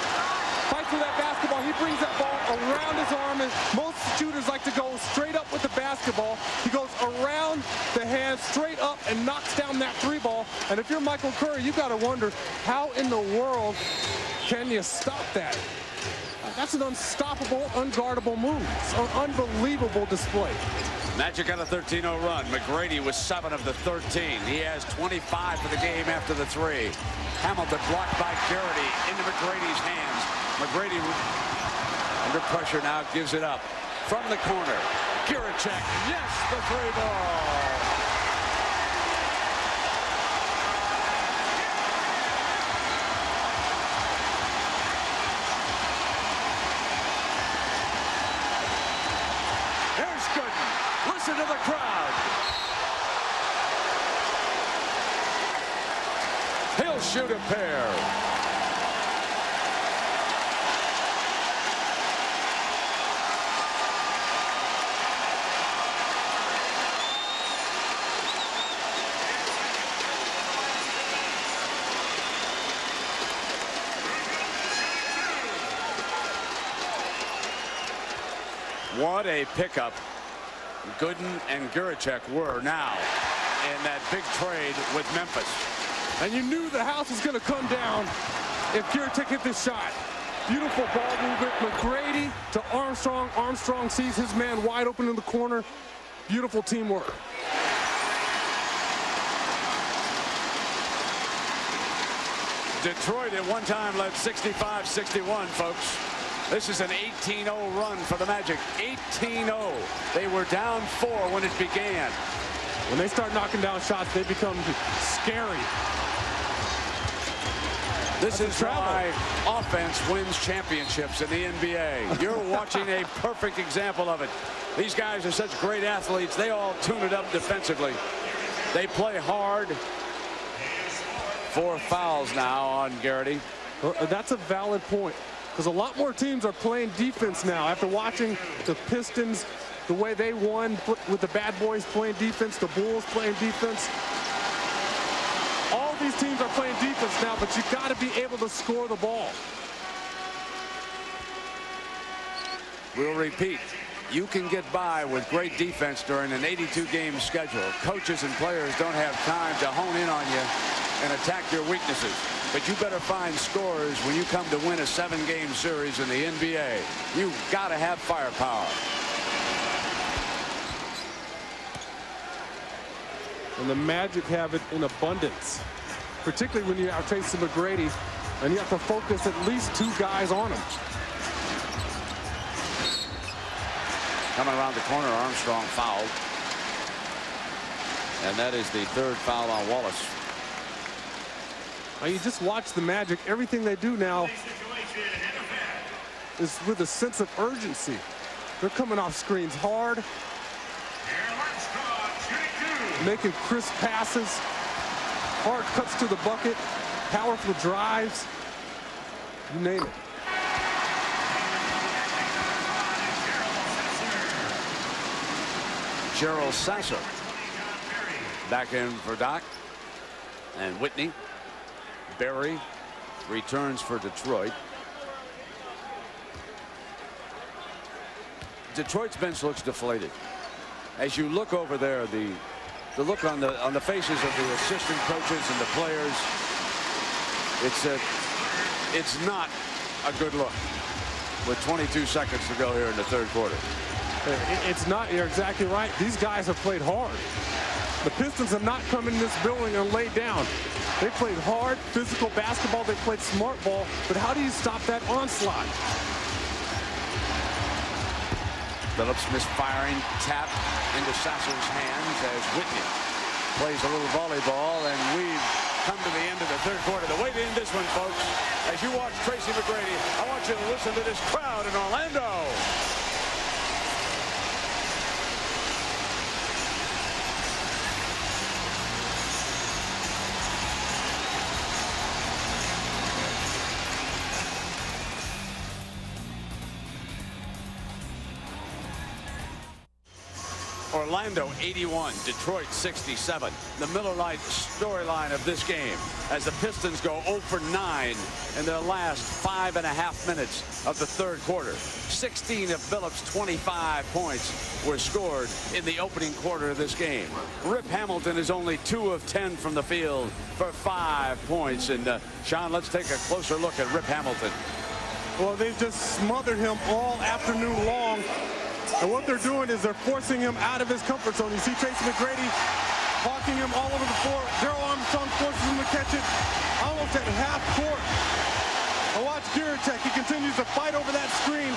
Fight for that basketball. He brings that ball around his arm, and most shooters like to go straight up with the basketball. He goes around the hand, straight up, and knocks down that three ball. And if you're Michael Curry, you got to wonder, how in the world can you stop that? That's an unstoppable, unguardable move. It's an unbelievable display. Magic got a 13-0 run. McGrady was 7 of the 13. He has 25 for the game after the 3. Hamilton blocked by Garrity into McGrady's hands. McGrady under pressure now gives it up. From the corner, Giricek, yes, the 3 ball. Listen to the crowd. He'll shoot a pair. What a pickup Gooden and Giricek were now in that big trade with Memphis. And you knew the house was going to come down if Giricek hit this shot. Beautiful ball movement. McGrady to Armstrong. Armstrong sees his man wide open in the corner. Beautiful teamwork. Detroit at one time led 65-61, folks. This is an 18-0 run for the Magic. 18-0. They were down 4 when it began. When they start knocking down shots, they become scary. This is why offense wins championships in the NBA. You're watching a perfect example of it. These guys are such great athletes. They all tune it up defensively. They play hard. 4 fouls now on Garrity. Well, that's a valid point, because a lot more teams are playing defense now. After watching the Pistons, the way they won with the bad boys playing defense, the Bulls playing defense. All these teams are playing defense now, but you got to be able to score the ball. We'll repeat. You can get by with great defense during an 82-game schedule. Coaches and players don't have time to hone in on you and attack your weaknesses. But you better find scores when you come to win a 7-game series in the NBA. You've got to have firepower. And the Magic have it in abundance, particularly when you have Tracy McGrady, and you have to focus at least 2 guys on him. Coming around the corner, Armstrong fouled. And that is the 3rd foul on Wallace. Now you just watch the Magic. Everything they do now is with a sense of urgency. They're coming off screens hard, making crisp passes, hard cuts to the bucket, powerful drives, you name it. Gerald Sasser back in for Doc, and Whitney. Barry returns for Detroit. Detroit's bench looks deflated. As you look over there, the look on the faces of the assistant coaches and the players, it's not a good look with 22 seconds to go here in the 3rd quarter. It's not. You're exactly right. These guys have played hard. The Pistons have not come in this building and laid down. They played hard, physical basketball. They played smart ball. But how do you stop that onslaught? Billups misfiring, tap into Sasser's hands as Whitney plays a little volleyball, and we've come to the end of the 3rd quarter. The way to end this one, folks, as you watch Tracy McGrady, I want you to listen to this crowd in Orlando. Orlando 81, Detroit 67. The Miller Lite storyline of this game as the Pistons go 0 for 9 in their last 5.5 minutes of the third quarter. 16 of Billups' 25 points were scored in the opening quarter of this game. Rip Hamilton is only 2 of 10 from the field for 5 points. And Sean, let's take a closer look at Rip Hamilton. Well, they've just smothered him all afternoon long. And what they're doing is they're forcing him out of his comfort zone. You see Tracy McGrady hawking him all over the floor. Darrell Armstrong forces him to catch it almost at half court. Now watch Giricek. He continues to fight over that screen,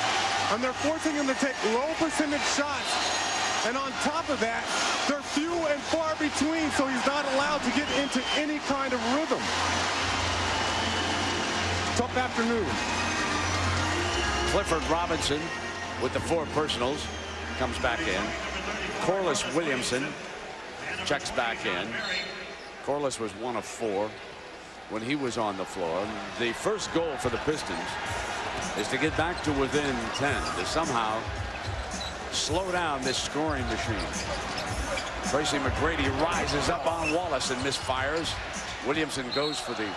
and they're forcing him to take low percentage shots. And on top of that, they're few and far between, so he's not allowed to get into any kind of rhythm. Tough afternoon. Clifford Robinson with the 4 personals comes back in. Corliss Williamson checks back in. Corliss was 1 of 4 when he was on the floor. The first goal for the Pistons is to get back to within 10, to somehow slow down this scoring machine. Tracy McGrady rises up on Wallace and misfires. Williamson goes for the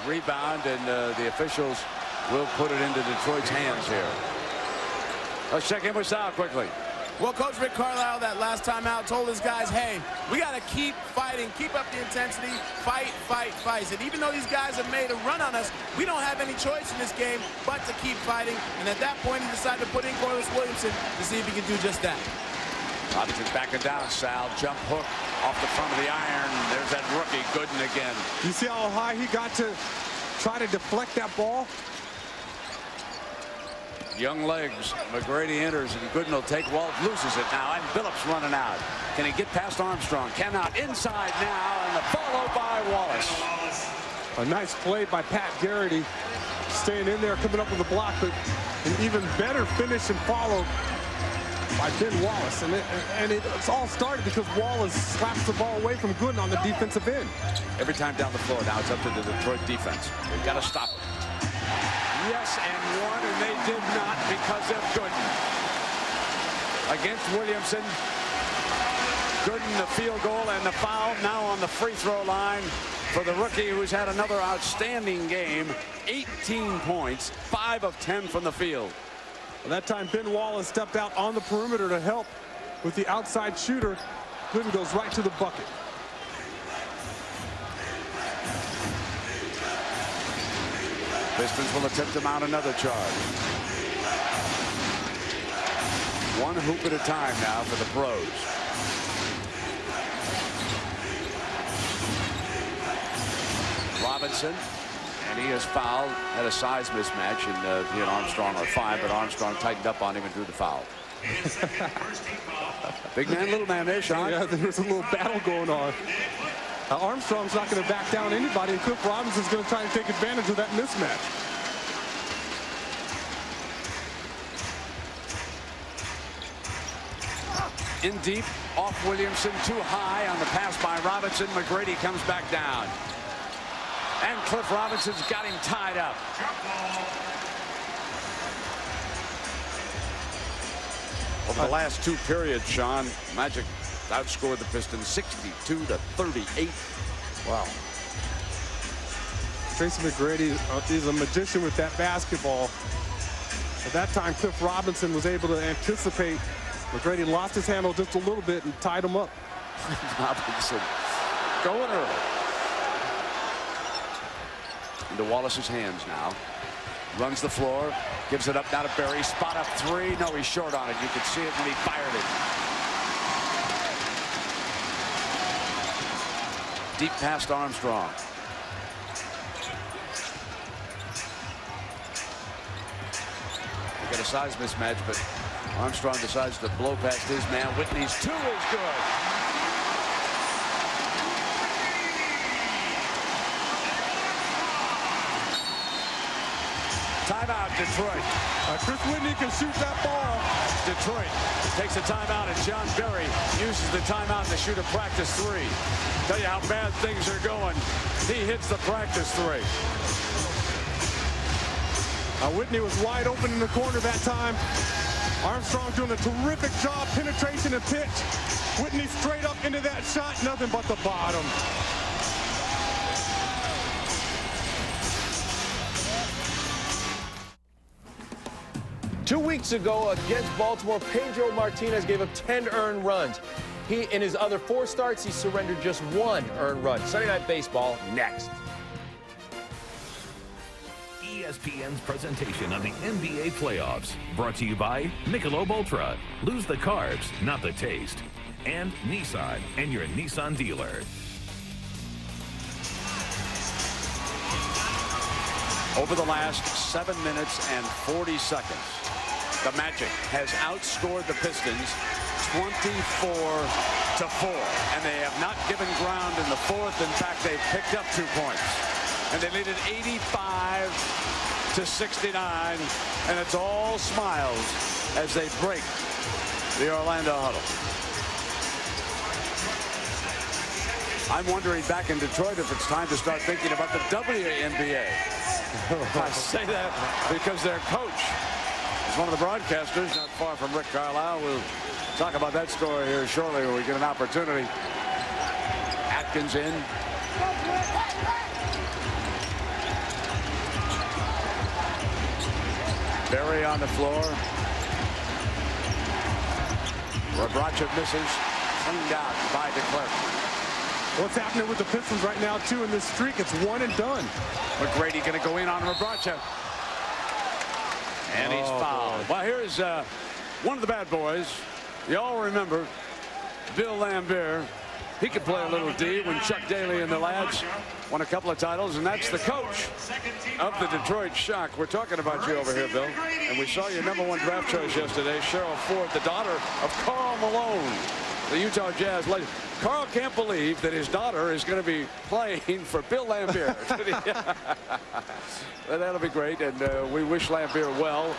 rebound, and the officials will put it into Detroit's hands here. Let's check in with Sal quickly. Well, Coach Rick Carlisle that last time out told his guys, hey, we got to keep fighting, keep up the intensity, fight, fight, fight. And even though these guys have made a run on us, we don't have any choice in this game but to keep fighting. And at that point, he decided to put in Corliss Williamson to see if he can do just that. Robinson's backing down. Sal, jump hook off the front of the iron. There's that rookie Gooden again. You see how high he got to try to deflect that ball? Young legs. McGrady enters, and Gooden will take Walt, loses it now, and Billups running out. Can he get past Armstrong? Cannot. Inside now, and the follow by Wallace. A nice play by Pat Garrity, staying in there, coming up with a block, but an even better finish and follow by Ben Wallace. And it's all started because Wallace slaps the ball away from Gooden on the defensive end. Every time down the floor, now it's up to the Detroit defense. They've got to stop it. Yes, and one, and they did not because of Gooden. Against Williamson. Gooden, the field goal and the foul, now on the free throw line for the rookie, who's had another outstanding game. 18 points, 5 of 10 from the field. Well, that time Ben Wallace stepped out on the perimeter to help with the outside shooter. Gooden goes right to the bucket. Pistons will attempt to mount another charge. One hoop at a time now for the pros. Robinson, and he is fouled, had a size mismatch, and he and Armstrong are fine, but Armstrong tightened up on him and drew the foul. Big man, little man there, Sean. Yeah, there's a little battle going on. Armstrong's not going to back down anybody, and Cliff Robinson's going to try to take advantage of that mismatch. In deep, off Williamson, too high on the pass by Robinson. McGrady comes back down. And Cliff Robinson's got him tied up. Over the last 2 periods, Sean, Magic outscored the Pistons 62-38. Wow. Tracy McGrady is a magician with that basketball. At that time, Cliff Robinson was able to anticipate. McGrady lost his handle just a little bit and tied him up. Robinson going early. Into Wallace's hands now. Runs the floor, gives it up now to Barry. Spot up 3. No, he's short on it. You could see it when he fired it. Deep past Armstrong. They got a size mismatch, but Armstrong decides to blow past his man. Whitney's 2 is good. Timeout, Detroit. Chris Whitney can shoot that ball. Detroit takes a timeout, and John Berry uses the timeout to shoot a practice 3. Tell you how bad things are going. He hits the practice 3. Whitney was wide open in the corner that time. Armstrong doing a terrific job, penetration and pitch. Whitney straight up into that shot, nothing but the bottom. Two weeks ago against Baltimore, Pedro Martinez gave up 10 earned runs. In his other 4 starts, he surrendered just 1 earned run. Sunday Night Baseball next. ESPN's presentation of the NBA playoffs, brought to you by Michelob Ultra. Lose the carbs, not the taste. And Nissan, and your Nissan dealer. Over the last 7 minutes and 40 seconds, the Magic has outscored the Pistons 24-4, and they have not given ground in the 4th. In fact, they've picked up 2 points, and they lead it 85-69, and it's all smiles as they break the Orlando huddle. I'm wondering back in Detroit if it's time to start thinking about the WNBA. I say that because their coach is one of the broadcasters not far from Rick Carlisle. We'll talk about that story here shortly when we get an opportunity. Atkins in. Berry on the floor. Rebracha misses. Cleaned out by DeClerc. What's happening with the Pistons right now, too, in this streak? It's one and done. McGrady going to go in on Rebracha. And he's fouled. Well, here's one of the bad boys. You all remember Bill Laimbeer. He could play a little D when Chuck Daly and the lads won a couple of titles, and that's the coach of the Detroit Shock. We're talking about you over here, Bill. And we saw your #1 draft choice yesterday, Cheryl Ford, the daughter of Karl Malone, the Utah Jazz legend. Karl can't believe that his daughter is going to be playing for Bill Laimbeer. Well, that'll be great, and we wish Laimbeer well.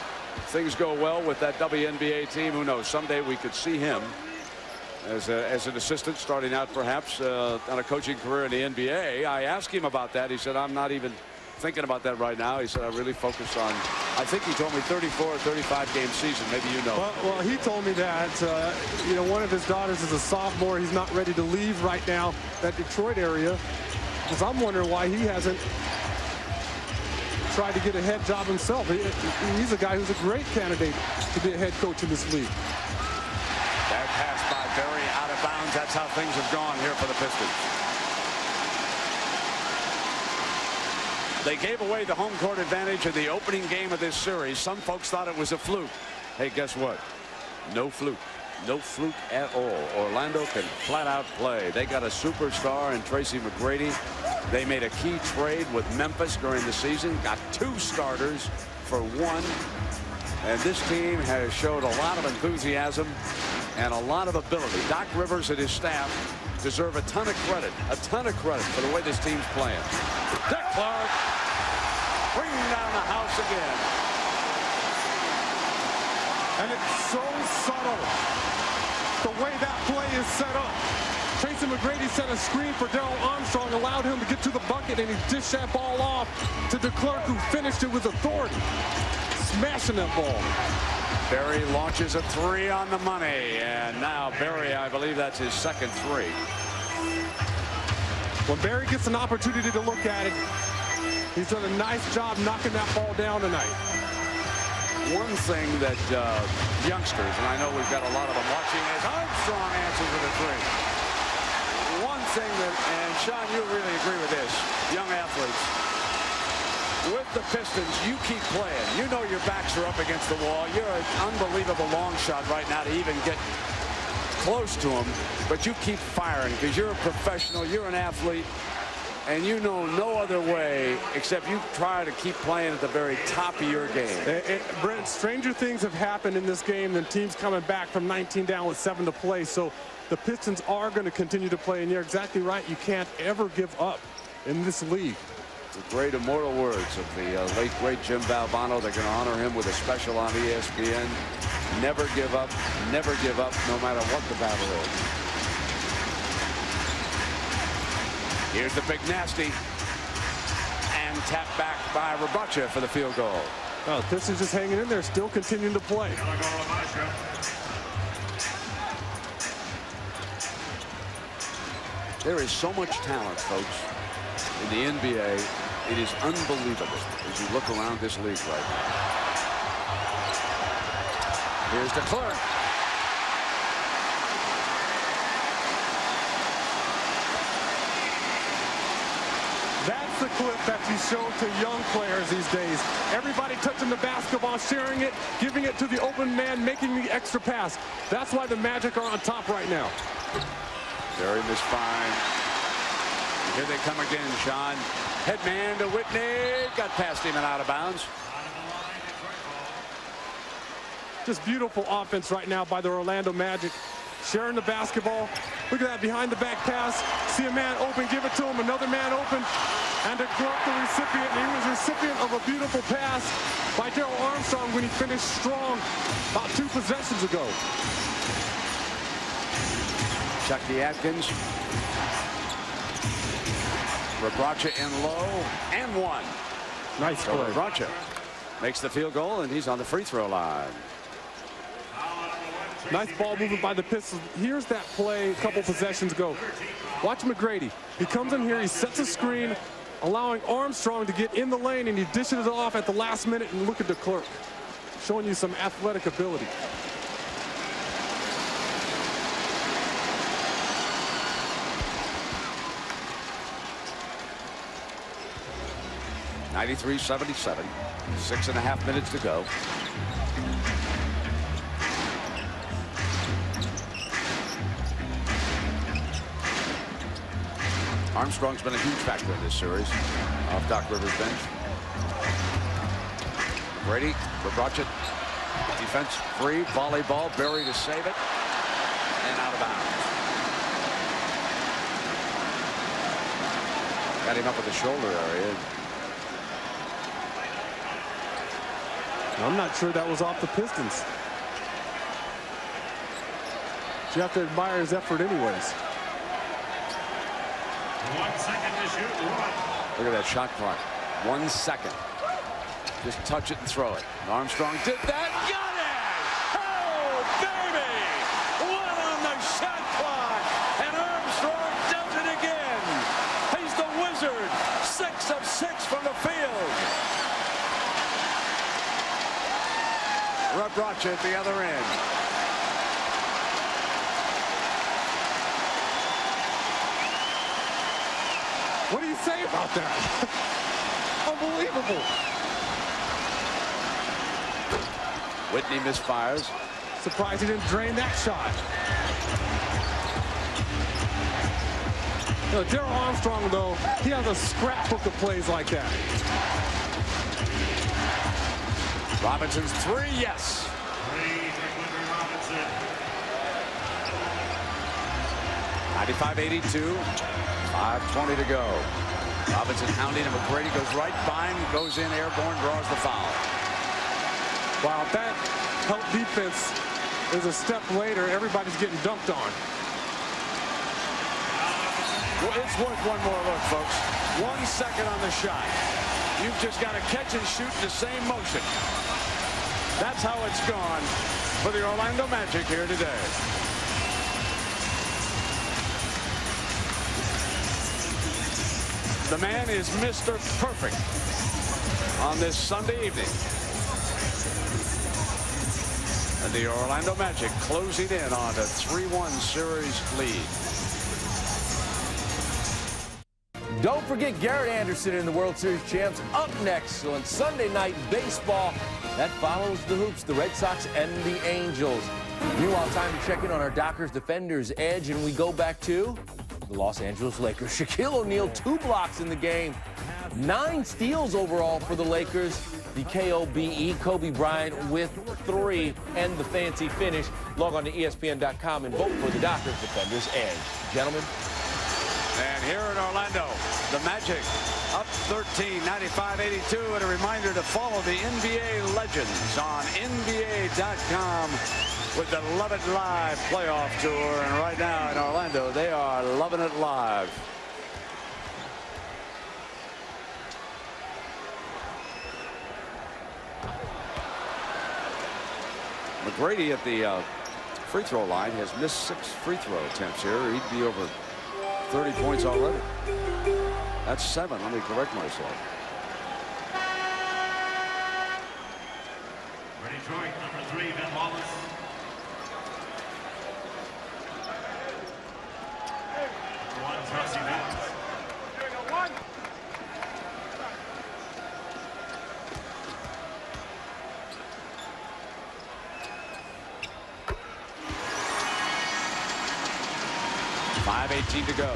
Things go well with that WNBA team. Who knows? Someday we could see him as an assistant, starting out perhaps on a coaching career in the NBA. I asked him about that. He said, I'm not even thinking about that right now. He said, I really focus on, I think he told me 34 or 35 game season. Maybe you know. Well, he told me that, you know, one of his daughters is a sophomore. He's not ready to leave right now, that Detroit area. Because I'm wondering why he hasn't tried to get a head job himself. He's a guy who's a great candidate to be a head coach in this league. That pass by Berry out of bounds. That's how things have gone here for the Pistons. They gave away the home court advantage in the opening game of this series. Some folks thought it was a fluke. Hey, guess what? No fluke. No fluke at all. Orlando can flat out play. They got a superstar in Tracy McGrady. They made a key trade with Memphis during the season. Got 2 starters for 1. And this team has showed a lot of enthusiasm and a lot of ability. Doc Rivers and his staff deserve a ton of credit for the way this team's playing. DeClerc bringing down the house again. And it's so subtle, the way that play is set up. Tracy McGrady set a screen for Darrell Armstrong, allowed him to get to the bucket, and he dished that ball off to DeClerc, who finished it with authority. Smashing that ball. Berry launches a 3 on the money, and now Berry, I believe that's his second 3. When Berry gets an opportunity to look at it, he's done a nice job knocking that ball down tonight. One thing that youngsters, and I know we've got a lot of them watching, is Armstrong answers with a 3. One thing that, and Sean, you really agree with this, young athletes, with the Pistons, you keep playing. You know your backs are up against the wall. You're an unbelievable long shot right now to even get close to them, but you keep firing because you're a professional, you're an athlete, and you know no other way except you try to keep playing at the very top of your game. Brent, stranger things have happened in this game than teams coming back from 19 down with 7 to play, so the Pistons are going to continue to play, and you're exactly right. You can't ever give up in this league. The great immortal words of the late, great Jim Valvano. They're going to honor him with a special on ESPN. Never give up, no matter what the battle is. Here's the big nasty. And tapped back by Rebracha for the field goal. Oh, Pistons just hanging in there, still continuing to play. There is so much talent, folks, in the NBA. It is unbelievable as you look around this league right now. Here's the Clerk. That's the clip that you show to young players these days. Everybody touching the basketball, sharing it, giving it to the open man, making the extra pass. That's why the Magic are on top right now. Very misfired. Here they come again, Sean. Headman to Whitney. Got past him and out of bounds. Just beautiful offense right now by the Orlando Magic. Sharing the basketball. Look at that behind the back pass. See a man open, give it to him. Another man open. And to Clark, the recipient. He was recipient of a beautiful pass by Darrell Armstrong when he finished strong about 2 possessions ago. Chucky Atkins. Rebracha in low and 1. Nice play. Rebracha makes the field goal and he's on the free throw line. Nice ball movement by the Pistons. Here's that play a couple possessions ago. Watch McGrady. He comes in here, he sets a screen, allowing Armstrong to get in the lane, and he dishes it off at the last minute. And look at the Clerk, showing you some athletic ability. (93-77). 6.5 minutes to go. Armstrong's been a huge factor in this series off Doc Rivers' bench. Brady, Rebracha, defense free, volleyball, Berry to save it, and out of bounds. Got him up with the shoulder area. I'm not sure that was off the Pistons. You have to admire his effort anyways. 1 second to shoot. Look at that shot clock. 1 second. Just touch it and throw it. Armstrong did that. Got it! Oh, baby! 1 on the shot clock. And Armstrong does it again. He's the wizard. 6 of 6 from the field. Rebracha at the other end. What do you say about that? Unbelievable. Whitney misfires. Surprised he didn't drain that shot. You know, Darrell Armstrong, though, he has a scrapbook of plays like that. Robinson's 3, yes. 95-82. 5:20 to go. Robinson hounding him. McGrady goes right by him, goes in airborne, draws the foul. Wow, if that help defense is a step later, everybody's getting dunked on. Well, it's worth one more look, folks. 1 second on the shot. You've just got to catch and shoot in the same motion. That's how it's gone for the Orlando Magic here today. The man is Mr. Perfect on this Sunday evening. And the Orlando Magic closing in on a 3-1 series lead. Don't forget Garrett Anderson in the World Series champs up next on Sunday Night Baseball. That follows the hoops, the Red Sox and the Angels. Meanwhile, time to check in on our Dockers Defenders Edge, and we go back to the Los Angeles Lakers. Shaquille O'Neal, 2 blocks in the game. 9 steals overall for the Lakers. The KOBE, Kobe Bryant, with 3 and the fancy finish. Log on to ESPN.com and vote for the Dockers Defenders Edge. Gentlemen. And here in Orlando, the Magic up 13, 95-82. And a reminder to follow the NBA legends on NBA.com with the Love It Live playoff tour. And right now in Orlando, they are loving it live. McGrady at the free throw line has missed 6 free throw attempts here. He'd be over 30 points already. That's 7. Let me correct myself. For Detroit, number 3, Ben Wallace. Number 1, Chauncey Billups. .5:18 to go.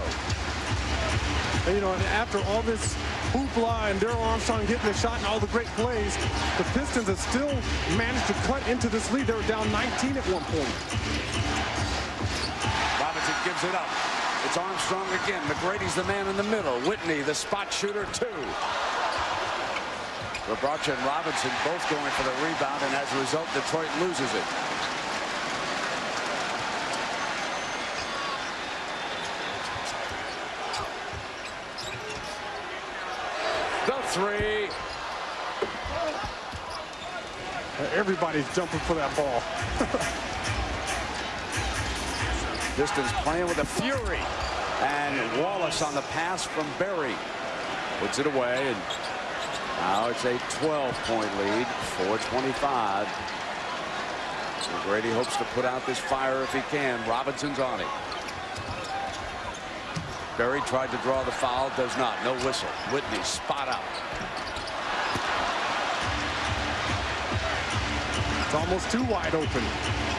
And, you know, and after all this hoopla and Darrell Armstrong getting the shot and all the great plays, the Pistons have still managed to cut into this lead. They were down 19 at one point. Robinson gives it up. It's Armstrong again. McGrady's the man in the middle. Whitney, the spot shooter, 2. Rebraca and Robinson both going for the rebound, and as a result, Detroit loses it. The 3. Everybody's jumping for that ball. Pistons playing with a fury. And Wallace on the pass from Berry. Puts it away, and now it's a 12-point lead, 4:25. McGrady hopes to put out this fire if he can. Robinson's on it. Berry tried to draw the foul, does not. No whistle. Whitney spot up. It's almost too wide open.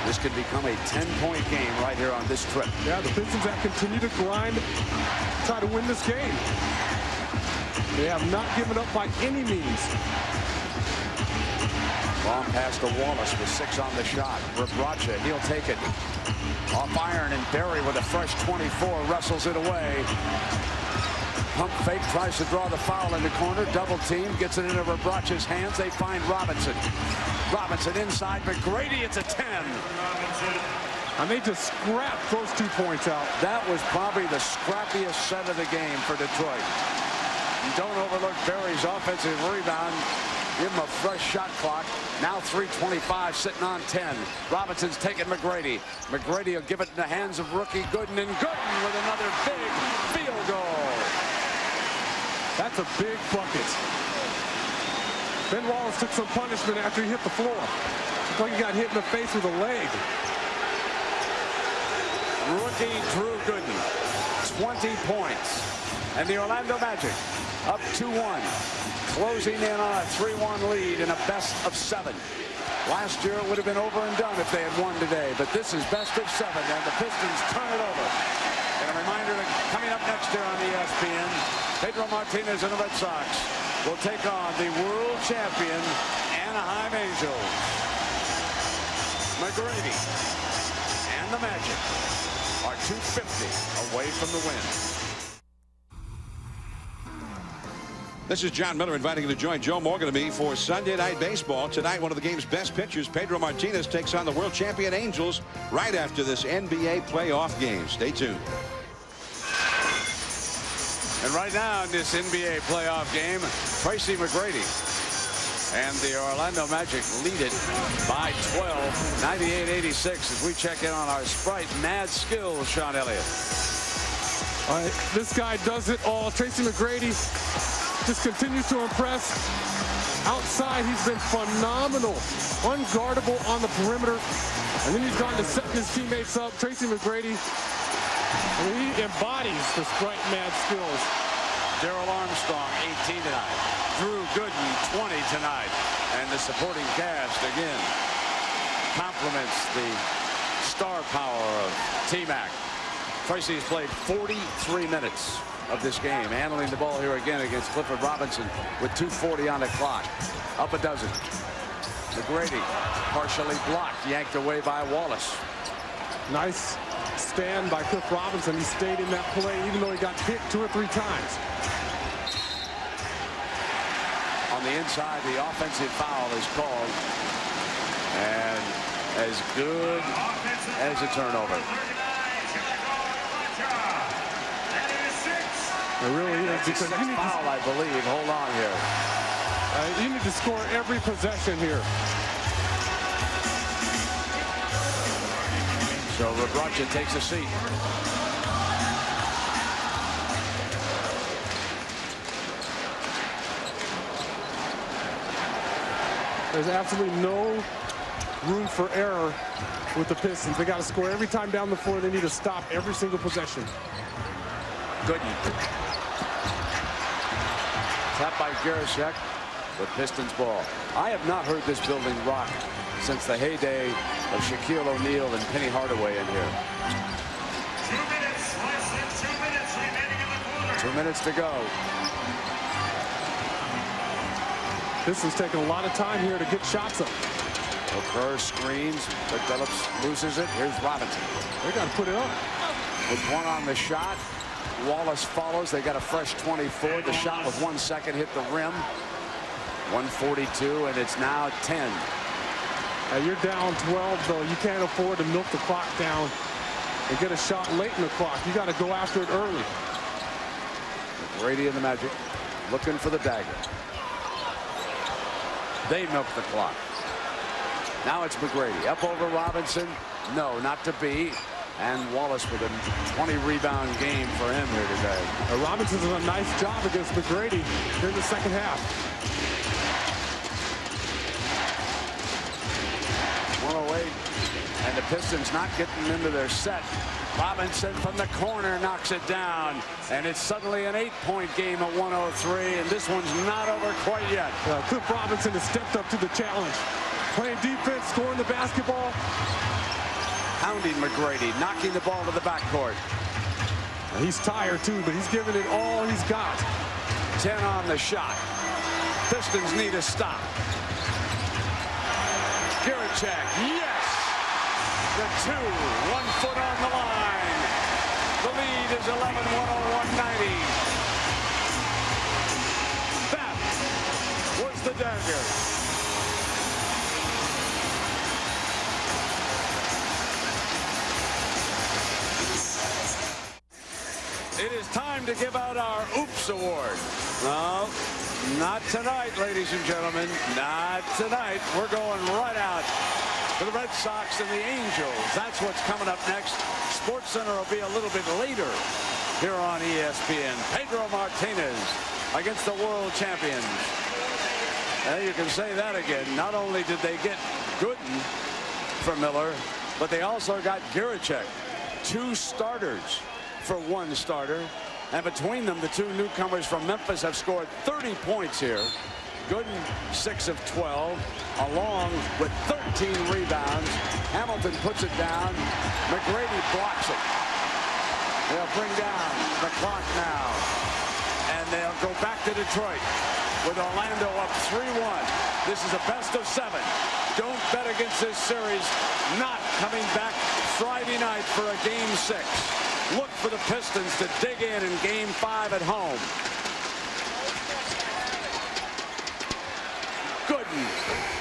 This could become a 10-point game right here on this trip. Yeah, the Pistons have continued to grind, try to win this game. They have not given up by any means. Long pass to Wallace with 6 on the shot. Rebraca, he'll take it. Off iron, and Berry with a fresh 24 wrestles it away. Pump fake, tries to draw the foul in the corner. Double team, gets it into Rebraca's hands. They find Robinson. Robinson inside McGrady. It's a 10. And they just scrapped those 2 points out. That was probably the scrappiest set of the game for Detroit. You don't overlook Berry's offensive rebound. Give him a fresh shot clock. Now 3:25, sitting on 10. Robinson's taking McGrady. McGrady will give it in the hands of rookie Gooden, and Gooden with another big field goal. That's a big bucket. Ben Wallace took some punishment after he hit the floor. Looked like he got hit in the face with a leg. Rookie Drew Gooden, 20 points. And the Orlando Magic up 2-1. Closing in on a 3-1 lead in a best of 7. Last year it would have been over and done if they had won today, but this is best of 7, and the Pistons turn it over. And a reminder that coming up next year on ESPN, Pedro Martinez and the Red Sox will take on the world champion Anaheim Angels. McGrady and the Magic are 250 away from the win. This is John Miller inviting you to join Joe Morgan and me for Sunday Night Baseball. Tonight, one of the game's best pitchers, Pedro Martinez, takes on the world champion Angels right after this NBA playoff game. Stay tuned. And right now in this NBA playoff game, Tracy McGrady and the Orlando Magic lead it by 12, 98-86 as we check in on our Sprite Mad Skills, Sean Elliott. All right, this guy does it all. Tracy McGrady just continues to impress. Outside, he's been phenomenal. Unguardable on the perimeter. And then he's gone to setting his teammates up. Tracy McGrady, he embodies the Sprite Mad Skills. Darrell Armstrong, 18 tonight. Drew Gooden, 20 tonight. And the supporting cast, again, complements the star power of TMac. Tracy has played 43 minutes of this game, handling the ball here again against Clifford Robinson with 2:40 on the clock. Up a dozen. McGrady partially blocked, yanked away by Wallace. Nice stand by Cliff Robinson. He stayed in that play even though he got hit 2 or 3 times. On the inside, the offensive foul is called, and as good as a turnover. It really is, because you need foul, I believe. Hold on here. You need to score every possession here. So Rabracha takes a seat. There's absolutely no room for error with the Pistons. They got to score every time down the floor. They need to stop every single possession. Gooden. Tapped by Garaschek with Pistons ball. I have not heard this building rock since the heyday of Shaquille O'Neal and Penny Hardaway in here. 2 minutes, less than 2 minutes remaining in the quarter. 2 minutes to go. Pistons taking a lot of time here to get shots up. Kerr screens, but Billups loses it. Here's Robinson. They got to put it up. With one on the shot. Wallace follows. They got a fresh 24. The shot with 1 second hit the rim. 142, and it's now 10. You're down 12, though. You can't afford to milk the clock down and get a shot late in the clock. You got to go after it early. McGrady and the Magic looking for the dagger. They milk the clock. Now it's McGrady up over Robinson. No, not to be. And Wallace with a 20-rebound game for him here today. Robinson's done a nice job against McGrady in the second half. 108, and the Pistons not getting into their set. Robinson from the corner knocks it down, and it's suddenly an 8-point game at 103, and this one's not over quite yet. Cliff Robinson has stepped up to the challenge. Playing defense, scoring the basketball. Pounding McGrady, knocking the ball to the backcourt. He's tired too, but he's giving it all he's got. 10 on the shot. Pistons need a stop. Garaschek, yes! The 2, 1 foot on the line. The lead is 11, 101-90. That was the dagger. It is time to give out our Oops Award. No, not tonight, ladies and gentlemen. Not tonight. We're going right out to the Red Sox and the Angels. That's what's coming up next. SportsCenter will be a little bit later here on ESPN. Pedro Martinez against the world champions. And you can say that again. Not only did they get Gooden for Miller, but they also got Garaschek. 2 starters for 1 starter, and between them, the 2 newcomers from Memphis have scored 30 points here. Gooden 6 of 12, along with 13 rebounds. Hamilton puts it down. McGrady blocks it. They'll bring down the clock now, and they'll go back to Detroit with Orlando up 3-1. This is a best of 7. Don't bet against this series. Not coming back Friday night for a game 6. Look for the Pistons to dig in game 5 at home. Gooden,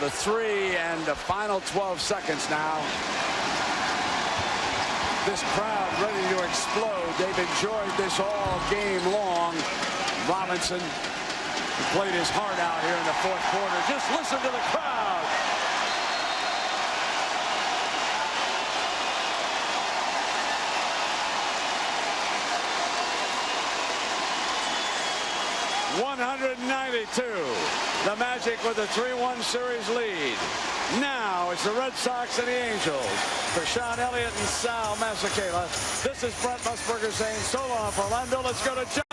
the 3, and the final 12 seconds now. This crowd ready to explode. They've enjoyed this all game long. Robinson played his heart out here in the 4th quarter. Just listen to the crowd. The Magic with a 3-1 series lead. Now it's the Red Sox and the Angels. For Sean Elliott and Sal Masekela, this is Brent Musburger saying so long for Orlando. Let's go to John.